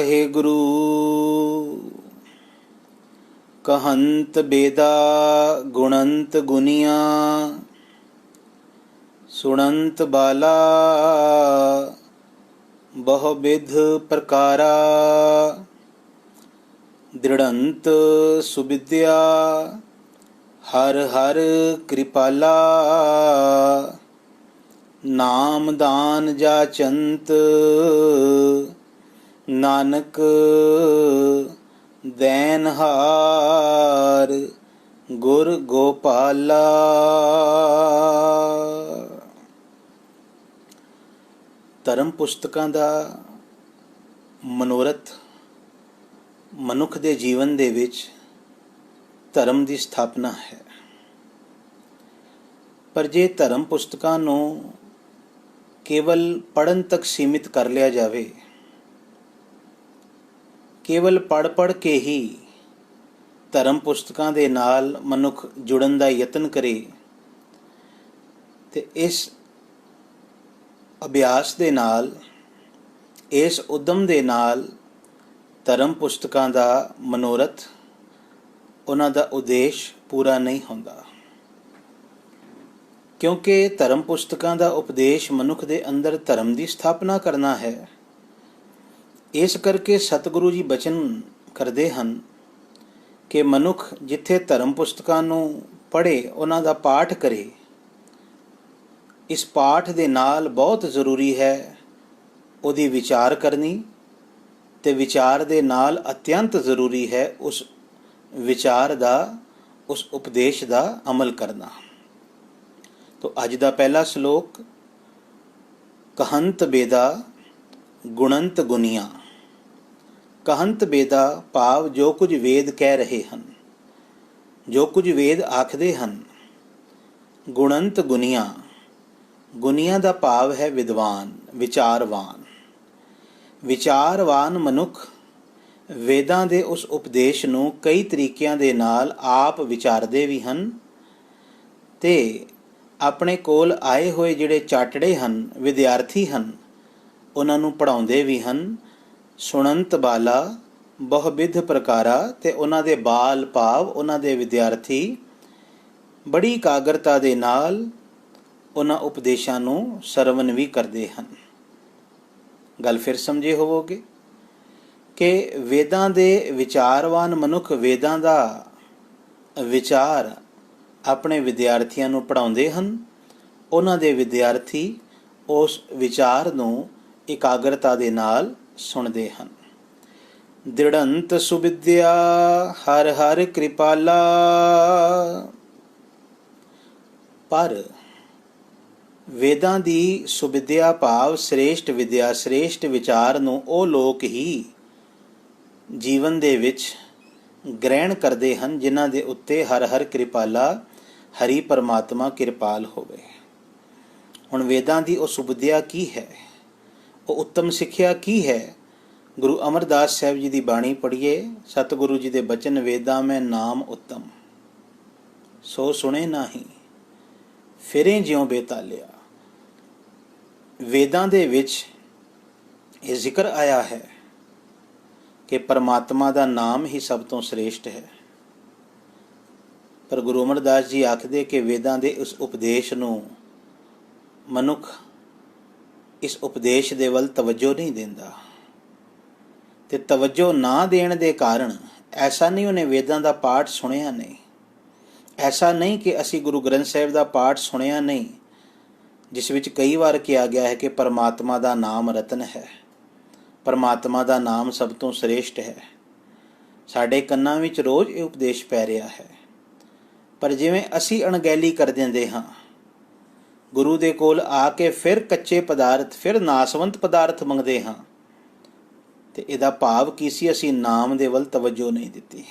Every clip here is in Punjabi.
वाहिगुरु। कहंत बेदा गुणंत गुनिया, सुनंत बाला बहुविध प्रकारा। दृढ़ंत सुविद्या हर हर कृपाला। नाम दान जाचंत नानक दैनहार गुर गोपाला। ਧਰਮ ਪੁਸਤਕਾਂ ਦਾ ਮਨੋਰਥ ਮਨੁੱਖ ਦੇ ਜੀਵਨ ਦੇ ਵਿੱਚ ਧਰਮ ਦੀ ਸਥਾਪਨਾ ਹੈ। ਪਰ ਜੇ ਧਰਮ ਪੁਸਤਕਾਂ ਨੂੰ ਕੇਵਲ ਪੜ੍ਹਨ ਤੱਕ ਸੀਮਿਤ ਕਰ ਲਿਆ ਜਾਵੇ, ਕੇਵਲ ਪੜ੍ਹ ਕੇ ਹੀ ਧਰਮ ਪੁਸਤਕਾਂ ਦੇ ਨਾਲ ਮਨੁੱਖ ਜੁੜਨ ਦਾ ਯਤਨ ਕਰੇ, ਤੇ ਇਸ ਅਭਿਆਸ ਦੇ ਨਾਲ, ਇਸ ਉਦਮ ਦੇ ਨਾਲ ਧਰਮ ਪੁਸਤਕਾਂ ਦਾ ਮਨੋਰਥ, ਉਹਨਾਂ ਦਾ ਉਦੇਸ਼ ਪੂਰਾ ਨਹੀਂ ਹੁੰਦਾ। ਕਿਉਂਕਿ ਧਰਮ ਪੁਸਤਕਾਂ ਦਾ ਉਪਦੇਸ਼ ਮਨੁੱਖ ਦੇ ਅੰਦਰ ਧਰਮ ਦੀ ਸਥਾਪਨਾ ਕਰਨਾ ਹੈ। ਇਸ ਕਰਕੇ ਸਤਿਗੁਰੂ ਜੀ ਬਚਨ ਕਰਦੇ ਹਨ ਕਿ ਮਨੁੱਖ ਜਿੱਥੇ ਧਰਮ ਪੁਸਤਕਾਂ ਨੂੰ ਪੜ੍ਹੇ, ਉਹਨਾਂ ਦਾ ਪਾਠ ਕਰੇ। ਇਸ ਪਾਠ ਦੇ ਨਾਲ ਬਹੁਤ ਜ਼ਰੂਰੀ ਹੈ ਉਹਦੀ ਵਿਚਾਰ ਕਰਨੀ, ਤੇ ਵਿਚਾਰ ਦੇ ਨਾਲ ਅਤਿਅੰਤ ਜ਼ਰੂਰੀ ਹੈ ਉਸ ਵਿਚਾਰ ਦਾ, ਉਸ ਉਪਦੇਸ਼ ਦਾ ਅਮਲ ਕਰਨਾ। ਤੋ ਅੱਜ ਦਾ ਪਹਿਲਾ ਸ਼ਲੋਕ, ਕਹੰਤ ਬੇਦਾ ਗੁਣੰਤ ਗੁਨੀਆਂ। ਕਹੰਤ ਬੇਦਾ ਭਾਵ ਜੋ ਕੁਝ ਵੇਦ ਕਹਿ ਰਹੇ ਹਨ, ਜੋ ਕੁਝ ਵੇਦ ਆਖਦੇ ਹਨ। ਗੁਣੰਤ ਗੁਨੀਆਂ, ਗੁਨੀਆਂ ਦਾ ਭਾਵ ਹੈ ਵਿਦਵਾਨ, ਵਿਚਾਰਵਾਨ। ਵਿਚਾਰਵਾਨ ਮਨੁੱਖ ਵੇਦਾਂ ਦੇ ਉਸ ਉਪਦੇਸ਼ ਨੂੰ ਕਈ ਤਰੀਕਿਆਂ ਦੇ ਨਾਲ ਆਪ ਵਿਚਾਰਦੇ ਵੀ ਹਨ, ਤੇ ਆਪਣੇ ਕੋਲ ਆਏ ਹੋਏ ਜਿਹੜੇ ਚਾਟੜੇ ਹਨ, ਵਿਦਿਆਰਥੀ ਹਨ, ਉਹਨਾਂ ਨੂੰ ਪੜ੍ਹਾਉਂਦੇ ਵੀ ਹਨ। ਸੁਣੰਤ ਬਾਲਾ ਬਹੁਵਿਧ ਪ੍ਰਕਾਰਾ, ਤੇ ਉਹਨਾਂ ਦੇ ਬਾਲ ਭਾਵ ਉਹਨਾਂ ਦੇ ਵਿਦਿਆਰਥੀ ਬੜੀ ਇਕਾਗਰਤਾ ਦੇ ਨਾਲ ਉਹਨਾਂ ਉਪਦੇਸ਼ਾਂ ਨੂੰ ਸਰਵਨ ਵੀ ਕਰਦੇ ਹਨ। ਗੱਲ ਫਿਰ ਸਮਝੇ ਹੋਵੋਗੇ ਕਿ ਵੇਦਾਂ ਦੇ ਵਿਚਾਰਵਾਨ ਮਨੁੱਖ ਵੇਦਾਂ ਦਾ ਵਿਚਾਰ ਆਪਣੇ ਵਿਦਿਆਰਥੀਆਂ ਨੂੰ ਪੜ੍ਹਾਉਂਦੇ ਹਨ। ਉਹਨਾਂ ਦੇ ਵਿਦਿਆਰਥੀ ਉਸ ਵਿਚਾਰ ਨੂੰ ਇਕਾਗਰਤਾ ਦੇ ਨਾਲ ਸੁਣਦੇ ਹਨ। ਦ੍ਰਿੜੰਤ ਸੁਵਿਦਿਆ ਹਰ ਹਰ ਕਿਰਪਾਲਾ। ਪਰ ਵੇਦਾਂ ਦੀ ਸੁਵਿਦਿਆ ਭਾਵ ਸ੍ਰੇਸ਼ਟ ਵਿਦਿਆ, ਸ੍ਰੇਸ਼ਟ ਵਿਚਾਰ ਨੂੰ ਉਹ ਲੋਕ ਹੀ ਜੀਵਨ ਦੇ ਵਿੱਚ ਗ੍ਰਹਿਣ ਕਰਦੇ ਹਨ ਜਿਨ੍ਹਾਂ ਦੇ ਉੱਤੇ ਹਰ ਹਰ ਕਿਰਪਾਲਾ, ਹਰੀ ਪਰਮਾਤਮਾ ਕਿਰਪਾਲ ਹੋਵੇ। ਹੁਣ ਵੇਦਾਂ ਦੀ ਉਹ ਸੁਵਿਦਿਆ ਕੀ ਹੈ, ਉਹ ਉੱਤਮ ਸਿੱਖਿਆ ਕੀ ਹੈ? ਗੁਰੂ ਅਮਰਦਾਸ ਸਾਹਿਬ ਜੀ ਦੀ ਬਾਣੀ ਪੜ੍ਹੀਏ। ਸਤਿਗੁਰੂ ਜੀ ਦੇ ਬਚਨ, ਵੇਦਾਂ ਮੈਂ ਨਾਮ ਉੱਤਮ, ਸੋ ਸੁਣੇ ਨਾਹੀ ਫਿਰੇ ਜਿਉਂ ਬੇਤਾਲਿਆ। ਵੇਦਾਂ ਦੇ ਵਿੱਚ ਇਹ ਜ਼ਿਕਰ ਆਇਆ ਹੈ ਕਿ ਪਰਮਾਤਮਾ ਦਾ ਨਾਮ ਹੀ ਸਭ ਤੋਂ ਸ੍ਰੇਸ਼ਟ ਹੈ। ਪਰ ਗੁਰੂ ਅਮਰਦਾਸ ਜੀ ਆਖਦੇ ਕਿ ਵੇਦਾਂ ਦੇ ਉਸ ਉਪਦੇਸ਼ ਨੂੰ ਮਨੁੱਖ ਇਸ ਉਪਦੇਸ਼ ਦੇ ਵੱਲ ਤਵੱਜੋ ਨਹੀਂ ਦਿੰਦਾ, ਤੇ ਤਵੱਜੋ ਨਾ ਦੇਣ ਦੇ ਕਾਰਨ ਐਸਾ ਨਹੀਂ ਉਹਨੇ ਵੇਦਾਂ ਦਾ ਪਾਠ ਸੁਣਿਆ ਨਹੀਂ, ਐਸਾ ਨਹੀਂ ਕਿ ਅਸੀਂ ਗੁਰੂ ਗ੍ਰੰਥ ਸਾਹਿਬ ਦਾ ਪਾਠ ਸੁਣਿਆ ਨਹੀਂ, ਜਿਸ ਵਿੱਚ ਕਈ ਵਾਰ ਕਿਹਾ ਗਿਆ ਹੈ ਕਿ ਪਰਮਾਤਮਾ ਦਾ ਨਾਮ ਰਤਨ ਹੈ, ਪਰਮਾਤਮਾ ਦਾ ਨਾਮ ਸਭ ਤੋਂ ਸ੍ਰੇਸ਼ਟ ਹੈ। ਸਾਡੇ ਕੰਨਾਂ ਵਿੱਚ ਰੋਜ਼ ਇਹ ਉਪਦੇਸ਼ ਪੈ ਰਿਹਾ ਹੈ। ਪਰ ਜਿਵੇਂ ਅਸੀਂ ਅਣਗਹਿਲੀ ਕਰ ਦਿੰਦੇ ਹਾਂ, ਗੁਰੂ ਦੇ ਕੋਲ ਆ ਕੇ ਫਿਰ ਕੱਚੇ ਪਦਾਰਥ, ਫਿਰ ਨਾਸਵੰਤ ਪਦਾਰਥ ਮੰਗਦੇ ਹਾਂ, ਤੇ ਇਹਦਾ ਭਾਵ ਕੀ ਸੀ? ਅਸੀਂ ਨਾਮ ਦੇ ਵੱਲ ਤਵੱਜੋ ਨਹੀਂ ਦਿੱਤੀ।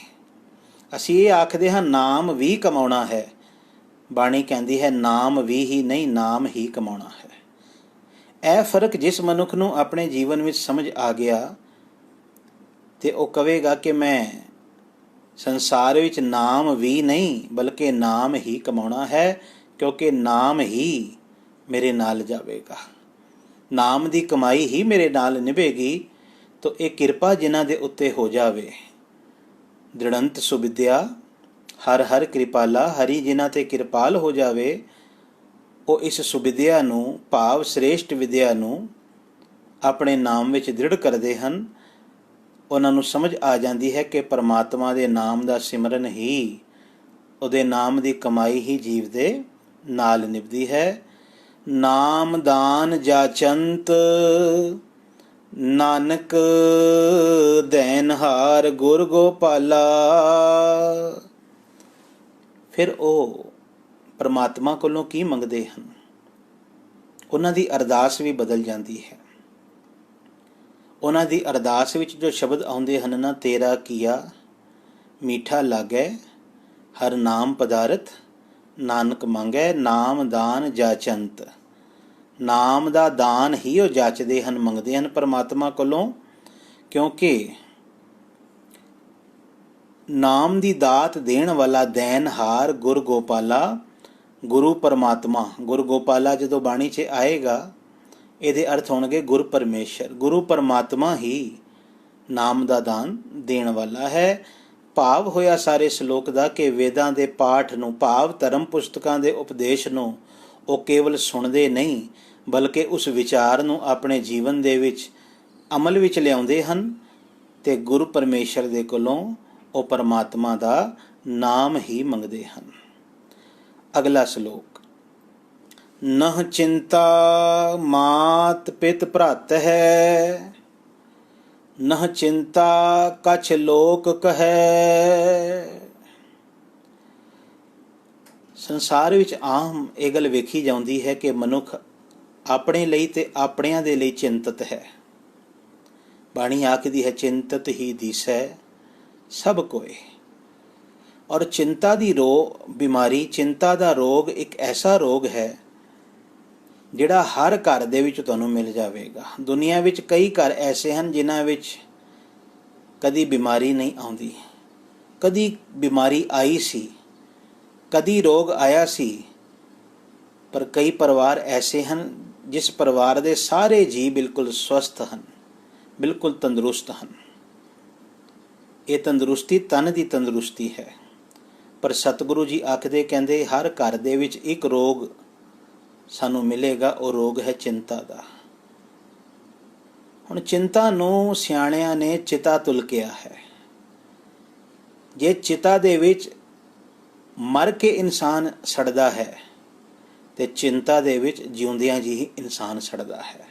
ਅਸੀਂ ਇਹ ਆਖਦੇ ਹਾਂ ਨਾਮ ਵੀ ਕਮਾਉਣਾ ਹੈ। ਬਾਣੀ ਕਹਿੰਦੀ ਹੈ ਨਾਮ ਵੀ ਹੀ ਨਹੀਂ, ਨਾਮ ਹੀ ਕਮਾਉਣਾ ਹੈ। ਇਹ ਫਰਕ ਜਿਸ ਮਨੁੱਖ ਨੂੰ ਆਪਣੇ ਜੀਵਨ ਵਿੱਚ ਸਮਝ ਆ ਗਿਆ, ਤੇ ਉਹ ਕਹੇਗਾ ਕਿ ਮੈਂ ਸੰਸਾਰ ਵਿੱਚ ਨਾਮ ਵੀ ਨਹੀਂ ਬਲਕਿ ਨਾਮ ਹੀ ਕਮਾਉਣਾ ਹੈ, ਕਿਉਂਕਿ ਨਾਮ ਹੀ ਮੇਰੇ ਨਾਲ ਜਾਵੇਗਾ, ਨਾਮ ਦੀ ਕਮਾਈ ਹੀ ਮੇਰੇ ਨਾਲ ਨਿਭੇਗੀ, ਤੋ ਇਹ ਕਿਰਪਾ ਜਿਨ੍ਹਾਂ ਦੇ ਉੱਤੇ ਹੋ ਜਾਵੇ। ਦ੍ਰਿੜੰਤ ਸੁਵਿਦਿਆ ਹਰ ਹਰ ਕਿਰਪਾਲਾ, ਹਰੀ ਜਿਨ੍ਹਾਂ ਤੇ ਕਿਰਪਾਲ ਹੋ ਜਾਵੇ, ਉਹ ਇਸ ਸੁਵਿਦਿਆ ਨੂੰ ਭਾਵ ਸ੍ਰੇਸ਼ਟ ਵਿਦਿਆ ਨੂੰ ਆਪਣੇ ਨਾਮ ਵਿੱਚ ਦ੍ਰਿੜ ਕਰਦੇ ਹਨ। ਉਹਨਾਂ ਨੂੰ ਸਮਝ ਆ ਜਾਂਦੀ ਹੈ ਕਿ ਪਰਮਾਤਮਾ ਦੇ ਨਾਮ ਦਾ ਸਿਮਰਨ ਹੀ, ਉਹਦੇ ਨਾਮ ਦੀ ਕਮਾਈ ਹੀ ਜੀਵ ਦੇ ਨਾਲ ਨਿਭਦੀ ਹੈ। ਨਾਮ ਦਾਨ ਜਾਚੰਤ ਨਾਨਕ ਦੇਨਹਾਰ ਗੁਰ ਗੋਪਾਲਾ। ਫਿਰ ਉਹ ਪਰਮਾਤਮਾ ਕੋਲੋਂ ਕੀ ਮੰਗਦੇ ਹਨ? ਉਹਨਾਂ ਦੀ ਅਰਦਾਸ ਵੀ ਬਦਲ ਜਾਂਦੀ ਹੈ। ਉਹਨਾਂ ਦੀ ਅਰਦਾਸ ਵਿੱਚ ਜੋ ਸ਼ਬਦ ਆਉਂਦੇ ਹਨ ਨਾ, ਤੇਰਾ ਕੀਆ ਮੀਠਾ ਲਾਗੈ ਹਰ ਨਾਮ ਪਦਾਰਥ ਨਾਨਕ ਮੰਗੈ, ਨਾਮ ਦਾਨ ਜਾਚੰਤ। ਨਾਮ ਦਾ ਦਾਨ ਹੀ ਉਹ ਜਾਚਦੇ ਹਨ, ਮੰਗਦੇ ਹਨ ਪਰਮਾਤਮਾ ਕੋਲੋਂ, ਕਿਉਂਕਿ ਨਾਮ ਦੀ ਦਾਤ ਦੇਣ ਵਾਲਾ ਦੇਨਹਾਰ ਗੁਰ ਗੋਪਾਲਾ, ਗੁਰੂ ਪਰਮਾਤਮਾ। ਗੁਰ ਗੋਪਾਲਾ ਜਦੋਂ ਬਾਣੀ 'ਚ ਆਏਗਾ, ਇਹਦੇ ਅਰਥ ਹੋਣਗੇ ਗੁਰ ਪਰਮੇਸ਼ਰ। ਗੁਰੂ ਪਰਮਾਤਮਾ ਹੀ ਨਾਮ ਦਾ ਦਾਨ ਦੇਣ ਵਾਲਾ ਹੈ। ਭਾਵ ਹੋਇਆ ਸਾਰੇ ਸ਼ਲੋਕ ਦਾ ਕਿ ਵੇਦਾਂ ਦੇ ਪਾਠ ਨੂੰ, ਭਾਵ ਧਰਮ ਪੁਸਤਕਾਂ ਦੇ ਉਪਦੇਸ਼ ਨੂੰ ਉਹ ਕੇਵਲ ਸੁਣਦੇ ਨਹੀਂ, ਬਲਕਿ ਉਸ ਵਿਚਾਰ ਨੂੰ ਆਪਣੇ ਜੀਵਨ ਦੇ ਵਿੱਚ ਅਮਲ ਵਿੱਚ ਲਿਆਉਂਦੇ ਹਨ ਤੇ ਗੁਰੂ ਪਰਮੇਸ਼ਰ ਦੇ ਕੋਲੋਂ ਉਹ ਪਰਮਾਤਮਾ ਦਾ ਨਾਮ ਹੀ ਮੰਗਦੇ ਹਨ। ਅਗਲਾ ਸ਼ਲੋਕ। ਨਹ ਚਿੰਤਾ ਮਾਤ ਪਿਤ ਭ੍ਰਾਤ ਹੈ, ਨਹ ਚਿੰਤਾ ਕਛ ਲੋਕ ਕਹੈ। ਸੰਸਾਰ ਵਿੱਚ ਆਮ ਇਹ ਗੱਲ ਵੇਖੀ ਜਾਂਦੀ ਹੈ ਕਿ ਮਨੁੱਖ ਆਪਣੇ ਲਈ ਤੇ ਆਪਣਿਆਂ ਦੇ ਲਈ ਚਿੰਤਤ ਹੈ। ਬਾਣੀ ਆਖਦੀ ਹੈ ਚਿੰਤਤ ਹੀ ਦੀਸੈ ਸਭ ਕੋਏ। ਔਰ ਚਿੰਤਾ ਦੀ ਬਿਮਾਰੀ, ਚਿੰਤਾ ਦਾ ਰੋਗ ਇੱਕ ਐਸਾ ਰੋਗ ਹੈ ਜਿਹੜਾ ਹਰ ਘਰ ਦੇ ਵਿੱਚ ਤੁਹਾਨੂੰ ਮਿਲ ਜਾਵੇਗਾ। ਦੁਨੀਆ ਵਿੱਚ ਕਈ ਘਰ ਐਸੇ ਹਨ ਜਿਨ੍ਹਾਂ ਵਿੱਚ ਕਦੀ ਬਿਮਾਰੀ ਨਹੀਂ ਆਉਂਦੀ, ਕਦੀ ਬਿਮਾਰੀ ਆਈ ਸੀ, ਕਦੀ ਰੋਗ ਆਇਆ ਸੀ, ਪਰ ਕਈ ਪਰਿਵਾਰ ਐਸੇ ਹਨ ਜਿਸ ਪਰਿਵਾਰ ਦੇ ਸਾਰੇ ਜੀਅ ਬਿਲਕੁਲ ਸਵਸਥ ਹਨ, ਬਿਲਕੁਲ ਤੰਦਰੁਸਤ ਹਨ। ਇਹ ਤੰਦਰੁਸਤੀ ਤਨ ਦੀ ਤੰਦਰੁਸਤੀ ਹੈ। ਪਰ ਸਤਿਗੁਰੂ ਜੀ ਆਖਦੇ, ਕਹਿੰਦੇ ਹਰ ਘਰ ਦੇ ਵਿੱਚ ਇੱਕ ਰੋਗ ਸਾਨੂੰ ਮਿਲੇਗਾ, ਉਹ ਰੋਗ ਹੈ ਚਿੰਤਾ ਦਾ। ਹੁਣ ਚਿੰਤਾ ਨੂੰ ਸਿਆਣਿਆਂ ਨੇ ਚਿਤਾ ਤੁਲਕਿਆ ਹੈ। ਜੇ ਚਿਤਾ ਦੇ ਵਿੱਚ ਮਰ ਕੇ ਇਨਸਾਨ ਸੜਦਾ ਹੈ ਤੇ ਚਿੰਤਾ ਦੇ ਵਿੱਚ ਜਿਉਂਦਿਆਂ ਜੀ ਇਨਸਾਨ ਸੜਦਾ ਹੈ।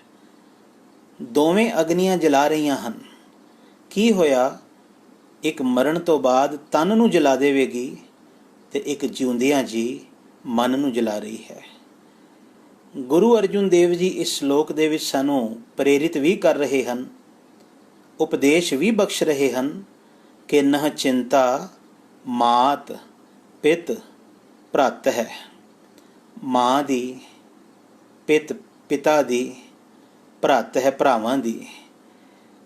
ਦੋਵੇਂ ਅਗਨੀਆਂ ਜਲਾ ਰਹੀਆਂ ਹਨ। ਕੀ ਹੋਇਆ? ਇੱਕ ਮਰਨ ਤੋਂ ਬਾਅਦ ਤਨ ਨੂੰ ਜਲਾ ਦੇਵੇਗੀ ਤੇ ਇੱਕ ਜਿਉਂਦਿਆਂ ਜੀ ਮਨ ਨੂੰ ਜਲਾ ਰਹੀ ਹੈ। ਗੁਰੂ ਅਰਜੁਨ ਦੇਵ ਜੀ ਇਸ ਸ਼ਲੋਕ ਦੇ ਵਿੱਚ ਸਾਨੂੰ ਪ੍ਰੇਰਿਤ ਵੀ ਕਰ ਰਹੇ ਹਨ, ਉਪਦੇਸ਼ ਵੀ ਬਖਸ਼ ਰਹੇ ਹਨ ਕਿ ਨਹ ਚਿੰਤਾ ਮਾਤ ਪਿਤ ਭ੍ਰਾਤ ਹੈ। ਮਾਂ ਦੀ, ਪਿਤਾ ਦੀ, ਭ੍ਰਾਤ ਹੈ ਭਰਾਵਾਂ ਦੀ,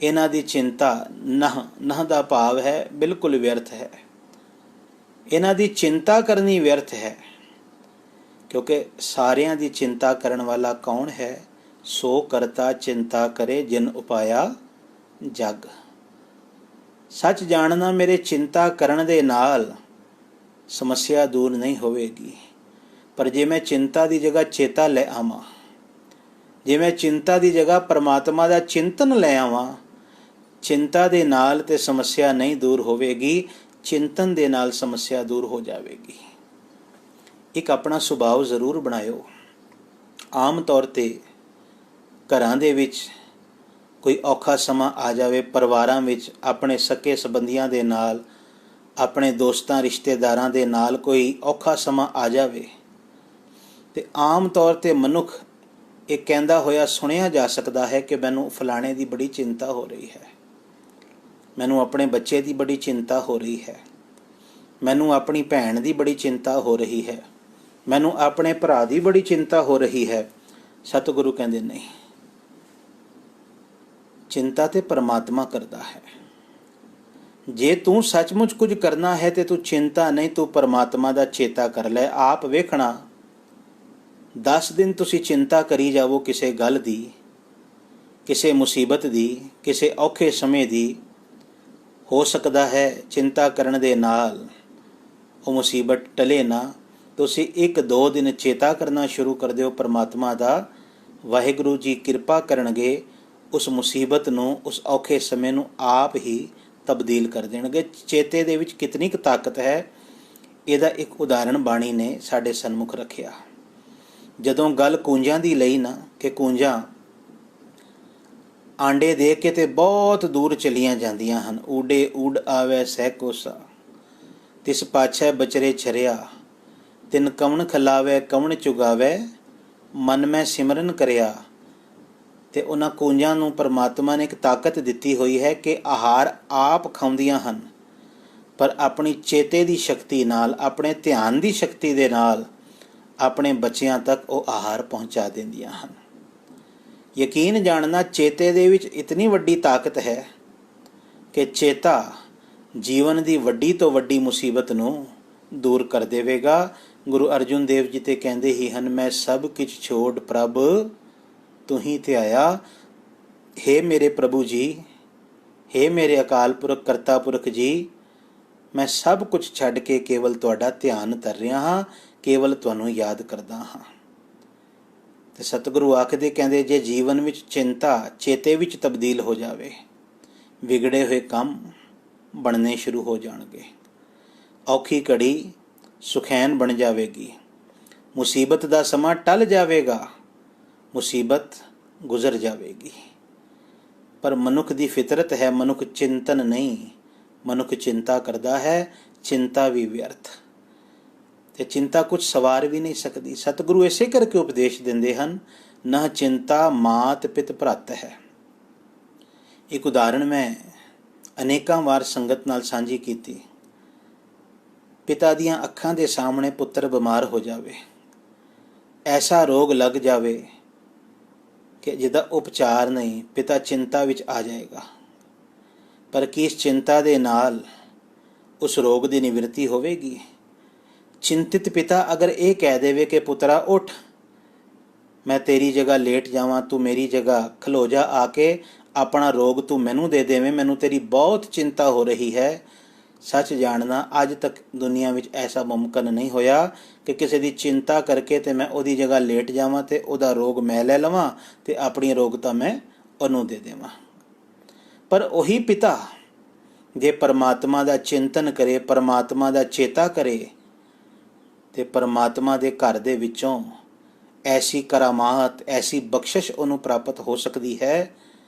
ਇਹਨਾਂ ਦੀ ਚਿੰਤਾ ਨਹ ਦਾ ਭਾਵ ਹੈ ਬਿਲਕੁਲ ਵਿਅਰਥ ਹੈ। ਇਹਨਾਂ ਦੀ ਚਿੰਤਾ ਕਰਨੀ ਵਿਅਰਥ ਹੈ, ਕਿਉਂਕਿ ਸਾਰਿਆਂ ਦੀ ਚਿੰਤਾ ਕਰਨ ਵਾਲਾ ਕੌਣ ਹੈ? ਸੋ ਕਰਤਾ ਚਿੰਤਾ ਕਰੇ ਜਿਨ ਉਪਾਇਆ ਜਗ। ਸੱਚ ਜਾਣਨਾ ਮੇਰੇ ਚਿੰਤਾ ਕਰਨ ਦੇ ਨਾਲ ਸਮੱਸਿਆ ਦੂਰ ਨਹੀਂ ਹੋਵੇਗੀ, ਪਰ ਜੇ ਮੈਂ ਚਿੰਤਾ ਦੀ ਜਗ੍ਹਾ ਚੇਤਾ ਲੈ ਆਵਾਂ, ਜੇ ਮੈਂ ਚਿੰਤਾ ਦੀ ਜਗ੍ਹਾ ਪਰਮਾਤਮਾ ਦਾ ਚਿੰਤਨ ਲੈ ਆਵਾਂ, ਚਿੰਤਾ ਦੇ ਨਾਲ ਤੇ ਸਮੱਸਿਆ ਨਹੀਂ ਦੂਰ ਹੋਵੇਗੀ, ਚਿੰਤਨ ਦੇ ਨਾਲ ਸਮੱਸਿਆ ਦੂਰ ਹੋ ਜਾਵੇਗੀ। ਇੱਕ ਆਪਣਾ ਸੁਭਾਅ ਜ਼ਰੂਰ ਬਣਾਇਓ। ਆਮ ਤੌਰ ਤੇ ਘਰਾਂ ਦੇ ਵਿੱਚ ਕੋਈ ਔਖਾ ਸਮਾਂ ਆ ਜਾਵੇ, ਪਰਿਵਾਰਾਂ ਵਿੱਚ ਆਪਣੇ ਸਕੇ ਸੰਬੰਧੀਆਂ ਦੇ ਨਾਲ, ਆਪਣੇ ਦੋਸਤਾਂ ਰਿਸ਼ਤੇਦਾਰਾਂ ਦੇ ਨਾਲ ਕੋਈ ਔਖਾ ਸਮਾਂ ਆ ਜਾਵੇ ਤੇ ਆਮ ਤੌਰ ਤੇ ਮਨੁੱਖ ਇਹ ਕਹਿੰਦਾ ਹੋਇਆ ਸੁਣਿਆ ਜਾ ਸਕਦਾ ਹੈ ਕਿ ਮੈਨੂੰ ਫਲਾਣੇ ਦੀ ਬੜੀ ਚਿੰਤਾ ਹੋ ਰਹੀ ਹੈ, ਮੈਨੂੰ ਆਪਣੇ ਬੱਚੇ ਦੀ ਬੜੀ ਚਿੰਤਾ ਹੋ ਰਹੀ ਹੈ, ਮੈਨੂੰ ਆਪਣੀ ਭੈਣ ਦੀ ਬੜੀ ਚਿੰਤਾ ਹੋ ਰਹੀ ਹੈ, ਮੈਨੂੰ ਆਪਣੇ ਭਰਾ ਦੀ ਬੜੀ ਚਿੰਤਾ ਹੋ ਰਹੀ ਹੈ। ਸਤਿਗੁਰੂ ਕਹਿੰਦੇ ਨਹੀਂ, ਚਿੰਤਾ ਤੇ ਪਰਮਾਤਮਾ ਕਰਦਾ ਹੈ। ਜੇ ਤੂੰ ਸੱਚਮੁੱਚ ਕੁਝ ਕਰਨਾ ਹੈ ਤੇ ਤੂੰ ਚਿੰਤਾ ਨਹੀਂ, ਤੂੰ ਪਰਮਾਤਮਾ ਦਾ ਚੇਤਾ ਕਰ ਲੈ। ਆਪ ਵੇਖਣਾ, 10 ਦਿਨ ਤੁਸੀਂ ਚਿੰਤਾ ਕਰੀ ਜਾਵੋ ਕਿਸੇ ਗੱਲ ਦੀ, ਕਿਸੇ ਮੁਸੀਬਤ ਦੀ, ਕਿਸੇ ਔਖੇ ਸਮੇਂ ਦੀ, ਹੋ ਸਕਦਾ ਹੈ ਚਿੰਤਾ ਕਰਨ ਦੇ ਨਾਲ ਉਹ ਮੁਸੀਬਤ ਟਲੇ ਨਾ। ਤੁਸੀਂ 1-2 ਦਿਨ ਚੇਤਾ ਕਰਨਾ ਸ਼ੁਰੂ ਕਰ ਦਿਓ ਪਰਮਾਤਮਾ ਦਾ, ਵਾਹਿਗੁਰੂ ਜੀ ਕਿਰਪਾ ਕਰਨਗੇ, ਉਸ ਮੁਸੀਬਤ ਨੂੰ, ਉਸ ਔਖੇ ਸਮੇਂ ਨੂੰ ਆਪ ਹੀ ਤਬਦੀਲ ਕਰ ਦੇਣਗੇ। ਚੇਤੇ ਦੇ ਵਿੱਚ ਕਿਤਨੀ ਕੁ ਤਾਕਤ ਹੈ, ਇਹਦਾ ਇੱਕ ਉਦਾਹਰਣ ਬਾਣੀ ਨੇ ਸਾਡੇ ਸਨਮੁਖ ਰੱਖਿਆ। ਜਦੋਂ ਗੱਲ ਕੂੰਜਾਂ ਦੀ ਲਈ ਨਾ, ਕਿ ਕੂੰਜਾਂ ਆਂਡੇ ਦੇ ਕੇ ਤੇ ਬਹੁਤ ਦੂਰ ਚਲੀਆਂ ਜਾਂਦੀਆਂ ਹਨ। ਊਡੇ ਊਡ ਆਵੇ ਸਹਿ ਕੋਸਾ, ਤਿਸ ਪਾਛੈ ਬਚਰੇ ਛਰਿਆ, ਤਿਨ ਕਵਣ ਖਲਾਵੇ ਕਵਣ ਚੁਗਾਵੇ, ਮਨ ਮੈਂ ਸਿਮਰਨ ਕਰਿਆ। ਤੇ ਉਹਨਾਂ ਕੂੰਜਾਂ ਨੂੰ ਪਰਮਾਤਮਾ ਨੇ ਇੱਕ ਤਾਕਤ ਦਿੱਤੀ ਹੋਈ ਹੈ ਕਿ ਆਹਾਰ ਆਪ ਖਾਉਂਦੀਆਂ ਹਨ, ਪਰ ਆਪਣੀ ਚੇਤੇ ਦੀ ਸ਼ਕਤੀ ਨਾਲ, ਆਪਣੇ ਧਿਆਨ ਦੀ ਸ਼ਕਤੀ ਦੇ ਨਾਲ ਆਪਣੇ ਬੱਚਿਆਂ ਤੱਕ ਉਹ ਆਹਾਰ ਪਹੁੰਚਾ ਦਿੰਦੀਆਂ ਹਨ। ਯਕੀਨ ਜਾਣਨਾ, ਚੇਤੇ ਦੇ ਵਿੱਚ ਇਤਨੀ ਵੱਡੀ ਤਾਕਤ ਹੈ ਕਿ ਚੇਤਾ ਜੀਵਨ ਦੀ ਵੱਡੀ ਤੋਂ ਵੱਡੀ ਮੁਸੀਬਤ ਨੂੰ ਦੂਰ ਕਰ ਦੇਵੇਗਾ। ਗੁਰੂ ਅਰਜੁਨ ਦੇਵ ਜੀ ਤੇ ਕਹਿੰਦੇ ਹੀ ਹਨ, ਮੈਂ ਸਭ ਕੁਛ ਛੋੜ ਪ੍ਰਭ ਤੁਹੀਂ ਧਿਆਇਆ। ਹੇ ਮੇਰੇ ਪ੍ਰਭੂ ਜੀ, ਹੇ ਮੇਰੇ ਅਕਾਲ ਪੁਰਖ ਕਰਤਾ ਪੁਰਖ ਜੀ, ਮੈਂ ਸਭ ਕੁਝ ਛੱਡ ਕੇ ਕੇਵਲ ਤੁਹਾਡਾ ਧਿਆਨ ਧਰ ਰਿਹਾ ਹਾਂ, ਕੇਵਲ ਤੁਹਾਨੂੰ ਯਾਦ ਕਰਦਾ ਹਾਂ। ਤੇ ਸਤਿਗੁਰੂ ਆਖਦੇ, ਕਹਿੰਦੇ, ਜੇ ਜੀਵਨ ਵਿੱਚ ਚਿੰਤਾ ਚੇਤੇ ਵਿੱਚ ਤਬਦੀਲ ਹੋ ਜਾਵੇ, ਵਿਗੜੇ ਹੋਏ ਕੰਮ ਬਣਨੇ ਸ਼ੁਰੂ ਹੋ ਜਾਣਗੇ, ਔਖੀ ਘੜੀ ਸੁਖੈਨ ਬਣ ਜਾਵੇਗੀ, ਮੁਸੀਬਤ ਦਾ ਸਮਾਂ ਟਲ ਜਾਵੇਗਾ, ਮੁਸੀਬਤ ਗੁਜ਼ਰ ਜਾਵੇਗੀ। ਪਰ ਮਨੁੱਖ ਦੀ ਫਿਤਰਤ ਹੈ, ਮਨੁੱਖ ਚਿੰਤਨ ਨਹੀਂ, ਮਨੁੱਖ ਚਿੰਤਾ ਕਰਦਾ ਹੈ, ਚਿੰਤਾ ਵੀ ਵਿਅਰਥ, ਤੇ ਚਿੰਤਾ ਕੁਝ ਸਵਾਰ ਵੀ ਨਹੀਂ ਸਕਦੀ। ਸਤਿਗੁਰੂ ਇਸੇ ਕਰਕੇ ਉਪਦੇਸ਼ ਦਿੰਦੇ ਹਨ, ਨਾ ਚਿੰਤਾ ਮਾਤ ਪਿਤ ਭਰਤ ਹੈ। ਇੱਕ ਉਦਾਹਰਣ ਮੈਂ ਅਨੇਕਾਂ ਵਾਰ ਸੰਗਤ ਨਾਲ ਸਾਂਝੀ ਕੀਤੀ। ਪਿਤਾ ਦੀਆਂ ਅੱਖਾਂ ਦੇ ਸਾਹਮਣੇ ਪੁੱਤਰ ਬਿਮਾਰ ਹੋ ਜਾਵੇ, ਐਸਾ ਰੋਗ ਲੱਗ ਜਾਵੇ ਕਿ ਜਿਹਦਾ ਉਪਚਾਰ ਨਹੀਂ, ਪਿਤਾ ਚਿੰਤਾ ਵਿੱਚ ਆ ਜਾਏਗਾ। ਪਰ ਕੀ ਇਸ ਚਿੰਤਾ ਦੇ ਨਾਲ ਉਸ ਰੋਗ ਦੀ ਨਿਵਰਤੀ ਹੋਵੇਗੀ? ਚਿੰਤਿਤ ਪਿਤਾ ਅਗਰ ਇਹ ਕਹਿ ਦੇਵੇ ਕਿ ਪੁੱਤਰਾ ਉੱਠ, ਮੈਂ ਤੇਰੀ ਜਗ੍ਹਾ ਲੇਟ ਜਾਵਾਂ, ਤੂੰ ਮੇਰੀ ਜਗ੍ਹਾ ਖਲੋ ਜਾ, ਆ ਕੇ ਆਪਣਾ ਰੋਗ ਤੂੰ ਮੈਨੂੰ ਦੇ ਦੇਵੇਂ, ਮੈਨੂੰ ਤੇਰੀ ਬਹੁਤ ਚਿੰਤਾ ਹੋ ਰਹੀ ਹੈ। ਸੱਚ ਜਾਣਨਾ, ਅੱਜ ਤੱਕ ਦੁਨੀਆ ਵਿੱਚ ਐਸਾ ਮੁਮਕਿਨ ਨਹੀਂ ਹੋਇਆ ਕਿ ਕਿਸੇ ਦੀ ਚਿੰਤਾ ਕਰਕੇ ਤੇ ਮੈਂ ਉਹਦੀ ਜਗ੍ਹਾ ਲੇਟ ਜਾਵਾਂ ਤੇ ਉਹਦਾ ਰੋਗ ਮੈਂ ਲੈ ਲਵਾਂ ਤੇ ਆਪਣੀ ਰੋਗਤਾ ਮੈਂ ਉਹਨੂੰ ਦੇ ਦੇਵਾਂ। ਪਰ ਉਹੀ ਪਿਤਾ ਜੇ ਪਰਮਾਤਮਾ ਦਾ ਚਿੰਤਨ ਕਰੇ, ਪਰਮਾਤਮਾ ਦਾ ਚੇਤਾ ਕਰੇ, ਤੇ ਪਰਮਾਤਮਾ ਦੇ ਘਰ ਦੇ ਵਿੱਚੋਂ ਐਸੀ ਕਰਾਮਾਤ, ਐਸੀ ਬਖਸ਼ਿਸ਼ ਉਹਨੂੰ ਪ੍ਰਾਪਤ ਹੋ ਸਕਦੀ ਹੈ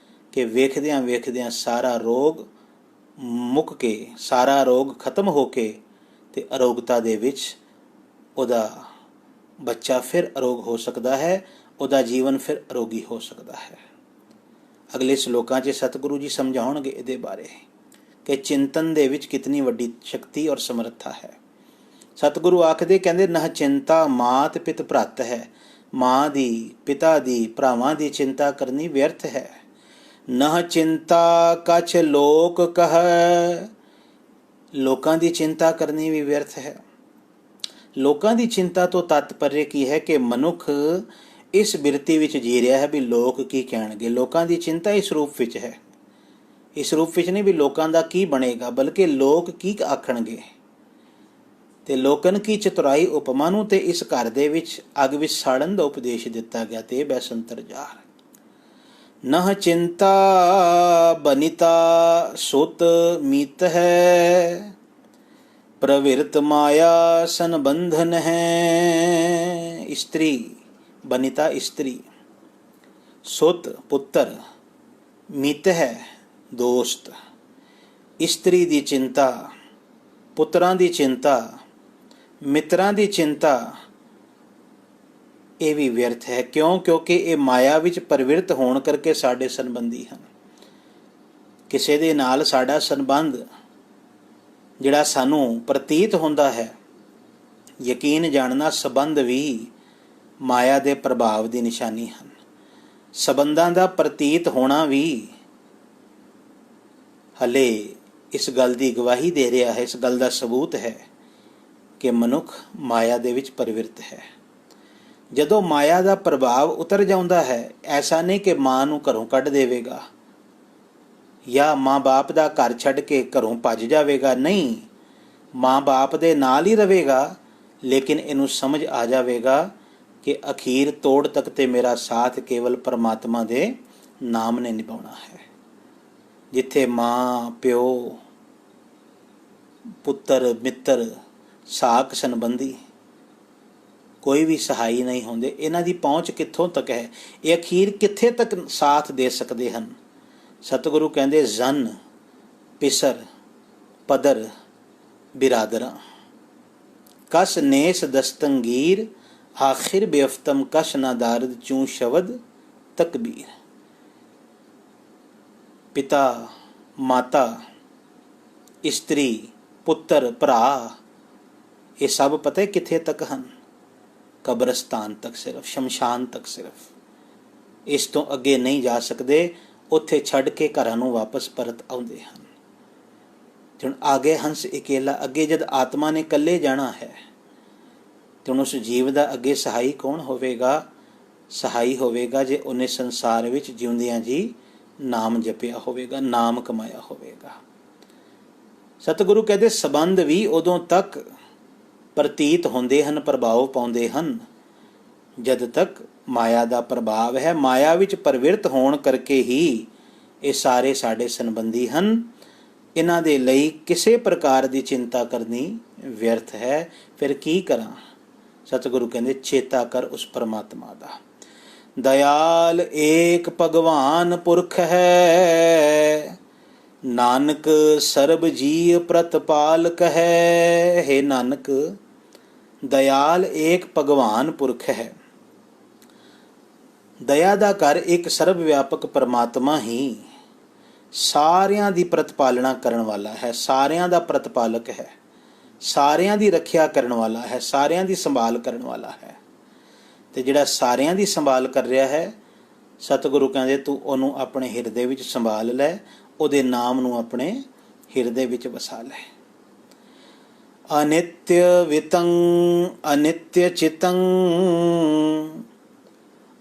ਕਿ ਵੇਖਦਿਆਂ ਵੇਖਦਿਆਂ ਸਾਰਾ ਰੋਗ ਮੁੱਕ ਕੇ, ਸਾਰਾ ਰੋਗ ਖਤਮ ਹੋ ਕੇ ਤੇ ਅਰੋਗਤਾ ਦੇ ਵਿੱਚ ਉਹਦਾ ਬੱਚਾ ਫਿਰ ਅਰੋਗ ਹੋ ਸਕਦਾ ਹੈ, ਉਹਦਾ ਜੀਵਨ ਫਿਰ ਅਰੋਗੀ ਹੋ ਸਕਦਾ ਹੈ। ਅਗਲੇ ਸ਼ਲੋਕਾਂ 'ਚ ਸਤਿਗੁਰੂ ਜੀ ਸਮਝਾਉਣਗੇ ਇਹਦੇ ਬਾਰੇ ਕਿ ਚਿੰਤਨ ਦੇ ਵਿੱਚ ਕਿਤਨੀ ਵੱਡੀ ਸ਼ਕਤੀ ਔਰ ਸਮਰੱਥਾ ਹੈ। ਸਤਿਗੁਰੂ ਆਖਦੇ, ਕਹਿੰਦੇ, ਨਾ ਚਿੰਤਾ ਮਾਤ ਪਿਤ ਭਰਤ ਹੈ। ਮਾਂ ਦੀ, ਪਿਤਾ ਦੀ, ਭਰਾਵਾਂ ਦੀ ਚਿੰਤਾ ਕਰਨੀ ਵਿਅਰਥ ਹੈ। ਨਾ ਚਿੰਤਾ ਕਛ ਲੋਕ ਕਹੈ, ਲੋਕਾਂ ਦੀ ਚਿੰਤਾ ਕਰਨੀ ਵੀ ਵਿਅਰਥ ਹੈ। ਲੋਕਾਂ ਦੀ ਚਿੰਤਾ ਤੋਂ ਤਾਤਪਰਯ ਕੀ ਹੈ ਕਿ ਮਨੁੱਖ ਇਸ ਬਿਰਤੀ ਵਿੱਚ ਜੀ ਰਿਹਾ ਹੈ ਵੀ ਲੋਕ ਕੀ ਕਹਿਣਗੇ। ਲੋਕਾਂ ਦੀ ਚਿੰਤਾ ਇਸ ਰੂਪ ਵਿੱਚ ਹੈ, ਇਸ ਰੂਪ ਵਿੱਚ ਨਹੀਂ ਵੀ ਲੋਕਾਂ ਦਾ ਕੀ ਬਣੇਗਾ, ਬਲਕਿ ਲੋਕ ਕੀ ਆਖਣਗੇ। ਤੇ ਲੋਕਨ ਕੀ ਚਤੁਰਾਈ ਉਪਮਾ ਨੂੰ ਤੇ ਇਸ ਘਰ ਦੇ ਵਿੱਚ ਅੱਗ ਵਿੱਚ ਸਾੜਨ ਦਾ ਉਪਦੇਸ਼ ਦਿੱਤਾ ਗਿਆ। ਤੇ ਬੈਸੰਤਰ ਜਾਰ ਨਹ ਚਿੰਤਾ ਬਨਿਤਾ ਸੁਤ ਮੀਤ ਹੈ, ਪ੍ਰਵਿਰਤ ਮਾਇਆ ਸੰਬੰਧਨ ਹੈ। ਇਸਤਰੀ ਬਨਿਤਾ, ਇਸਤਰੀ, ਸੁਤ ਪੁੱਤਰ, ਮਿੱਤ ਹੈ ਦੋਸਤ। ਇਸਤਰੀ ਦੀ ਚਿੰਤਾ, ਪੁੱਤਰਾਂ ਦੀ ਚਿੰਤਾ, ਮਿੱਤਰਾਂ ਦੀ ਚਿੰਤਾ, ਇਹ ਵੀ ਵਿਅਰਥ ਹੈ। ਕਿਉਂ? ਕਿਉਂਕਿ ਇਹ ਮਾਇਆ ਵਿੱਚ ਪ੍ਰਵਿਰਤ ਹੋਣ ਕਰਕੇ ਸਾਡੇ ਸੰਬੰਧੀ ਹਨ। ਕਿਸੇ ਦੇ ਨਾਲ ਸਾਡਾ ਸੰਬੰਧ ਜਿਹੜਾ ਸਾਨੂੰ ਪ੍ਰਤੀਤ ਹੁੰਦਾ ਹੈ, ਯਕੀਨ ਜਾਣਨਾ, ਸੰਬੰਧ ਵੀ ਮਾਇਆ ਦੇ ਪ੍ਰਭਾਵ ਦੀ ਨਿਸ਼ਾਨੀ ਹਨ। ਸੰਬੰਧਾਂ ਦਾ ਪ੍ਰਤੀਤ ਹੋਣਾ ਵੀ ਹਲੇ ਇਸ ਗੱਲ ਦੀ ਗਵਾਹੀ ਦੇ ਰਿਹਾ ਹੈ, ਇਸ ਗੱਲ ਦਾ ਸਬੂਤ ਹੈ ਕਿ ਮਨੁੱਖ ਮਾਇਆ ਦੇ ਵਿੱਚ ਪ੍ਰਵਿਰਤ ਹੈ। ਜਦੋਂ ਮਾਇਆ ਦਾ ਪ੍ਰਭਾਵ ਉਤਰ ਜਾਂਦਾ ਹੈ, ਐਸਾ ਨਹੀਂ ਕਿ ਮਾਂ ਨੂੰ ਘਰੋਂ ਕੱਢ ਦੇਵੇਗਾ ਜਾਂ ਮਾਂ-ਬਾਪ ਦਾ ਘਰ ਛੱਡ ਕੇ ਘਰੋਂ ਭੱਜ ਜਾਵੇਗਾ। ਨਹੀਂ, ਮਾਂ-ਬਾਪ ਦੇ ਨਾਲ ਹੀ ਰਹੇਗਾ, ਲੇਕਿਨ ਇਹਨੂੰ ਸਮਝ ਆ ਜਾਵੇਗਾ ਕਿ ਅਖੀਰ ਤੋੜ ਤੱਕ ਤੇ ਮੇਰਾ ਸਾਥ ਕੇਵਲ ਪਰਮਾਤਮਾ ਦੇ ਨਾਮ ਨੇ ਨਿਭਾਉਣਾ ਹੈ। ਜਿੱਥੇ ਮਾਂ, ਪਿਓ, ਪੁੱਤਰ, ਮਿੱਤਰ, ਸਾਕ ਸੰਬੰਧੀ ਕੋਈ ਵੀ ਸਹਾਈ ਨਹੀਂ ਹੁੰਦੇ, ਇਹਨਾਂ ਦੀ ਪਹੁੰਚ ਕਿੱਥੋਂ ਤੱਕ ਹੈ? ਇਹ ਅਖੀਰ ਕਿੱਥੇ ਤੱਕ ਸਾਥ ਦੇ ਸਕਦੇ ਹਨ? ਸਤਿਗੁਰੂ ਕਹਿੰਦੇ ਜਨ, ਪਿਸਰ, ਪਦਰ, ਬਿਰਾਦਰਾਂ ਕਸ ਨੇਸ ਦਸਤੰਗੀਰ, ਆਖਿਰ ਬੇਅਫਤਮ ਕਸ਼ ਨਾ ਦਾਰਦ ਚੂੰ ਸ਼ਬਦ ਤਕਬੀਰ। ਪਿਤਾ, ਮਾਤਾ, ਇਸਤਰੀ, ਪੁੱਤਰ, ਭਰਾ, ਇਹ ਸਭ ਪਤਾ ਕਿੱਥੇ ਤੱਕ ਹਨ? ਕਬਰਸਤਾਨ ਤੱਕ ਸਿਰਫ, ਸ਼ਮਸ਼ਾਨ ਤੱਕ ਸਿਰਫ। ਇਸ ਤੋਂ ਅੱਗੇ ਨਹੀਂ ਜਾ ਸਕਦੇ। ਉੱਥੇ ਛੱਡ ਕੇ ਘਰਾਂ ਨੂੰ ਵਾਪਸ ਪਰਤ ਆਉਂਦੇ ਹਨ। ਹੁਣ ਆਗੇ ਹੰਸ ਇਕੇਲਾ, ਅੱਗੇ ਜਦ ਆਤਮਾ ਨੇ ਇਕੱਲੇ ਜਾਣਾ ਹੈ ਤੇ ਹੁਣ ਉਸ ਜੀਵ ਦਾ ਅੱਗੇ ਸਹਾਈ ਕੌਣ ਹੋਵੇਗਾ? ਸਹਾਈ ਹੋਵੇਗਾ ਜੇ ਉਹਨੇ ਸੰਸਾਰ ਵਿੱਚ ਜਿਉਂਦਿਆਂ ਜੀ ਨਾਮ ਜਪਿਆ ਹੋਵੇਗਾ, ਨਾਮ ਕਮਾਇਆ ਹੋਵੇਗਾ। ਸਤਿਗੁਰੂ ਕਹਿੰਦੇ ਸੰਬੰਧ ਵੀ ਉਦੋਂ ਤੱਕ ਪ੍ਰਤੀਤ ਹੁੰਦੇ ਹਨ, ਪ੍ਰਭਾਵ ਪਾਉਂਦੇ ਹਨ, ਜਦ ਤੱਕ ਮਾਇਆ ਦਾ ਪ੍ਰਭਾਵ ਹੈ। ਮਾਇਆ ਵਿੱਚ ਪ੍ਰਵਿਰਤ ਹੋਣ ਕਰਕੇ ਹੀ ਇਹ ਸਾਰੇ ਸਾਡੇ ਸੰਬੰਧੀ ਹਨ। ਇਹਨਾਂ ਦੇ ਲਈ ਕਿਸੇ ਪ੍ਰਕਾਰ ਦੀ ਚਿੰਤਾ ਕਰਨੀ ਵਿਅਰਥ ਹੈ। ਫਿਰ ਕੀ ਕਰਾਂ? ਸਤਿਗੁਰੂ ਕਹਿੰਦੇ ਚੇਤਾ ਕਰ ਉਸ ਪਰਮਾਤਮਾ ਦਾ। ਦਇਆਲ ਏਕ ਭਗਵਾਨ ਪੁਰਖ ਹੈ, ਨਾਨਕ ਸਰਬ ਜੀਅ ਪ੍ਰਤਪਾਲਕ ਹੈ। हे ਨਾਨਕ, ਦਇਆਲ ਏਕ ਭਗਵਾਨ ਪੁਰਖ ਹੈ। ਦਇਆ ਦਾ ਘਰ ਇੱਕ ਸਰਬ ਵਿਆਪਕ ਪਰਮਾਤਮਾ ਹੀ ਸਾਰਿਆਂ ਦੀ ਪ੍ਰਤਪਾਲਣਾ ਕਰਨ ਵਾਲਾ ਹੈ, ਸਾਰਿਆਂ ਦਾ ਪ੍ਰਤਪਾਲਕ ਹੈ, ਸਾਰਿਆਂ ਦੀ ਰੱਖਿਆ ਕਰਨ ਵਾਲਾ ਹੈ, ਸਾਰਿਆਂ ਦੀ ਸੰਭਾਲ ਕਰਨ ਵਾਲਾ ਹੈ। ਤੇ ਜਿਹੜਾ ਸਾਰਿਆਂ ਦੀ ਸੰਭਾਲ ਕਰ ਰਿਹਾ ਹੈ, ਸਤਿਗੁਰੂ ਕਹਿੰਦੇ ਤੂੰ ਉਹਨੂੰ ਆਪਣੇ ਹਿਰਦੇ ਵਿੱਚ ਸੰਭਾਲ ਲੈ, ਉਹਦੇ ਨਾਮ ਨੂੰ ਆਪਣੇ ਹਿਰਦੇ ਵਿੱਚ ਵਸਾ ਲੈ। ਅਨਿਤਯ ਵਿਤੰ ਅਨਿਤਯ ਚਿਤੰ,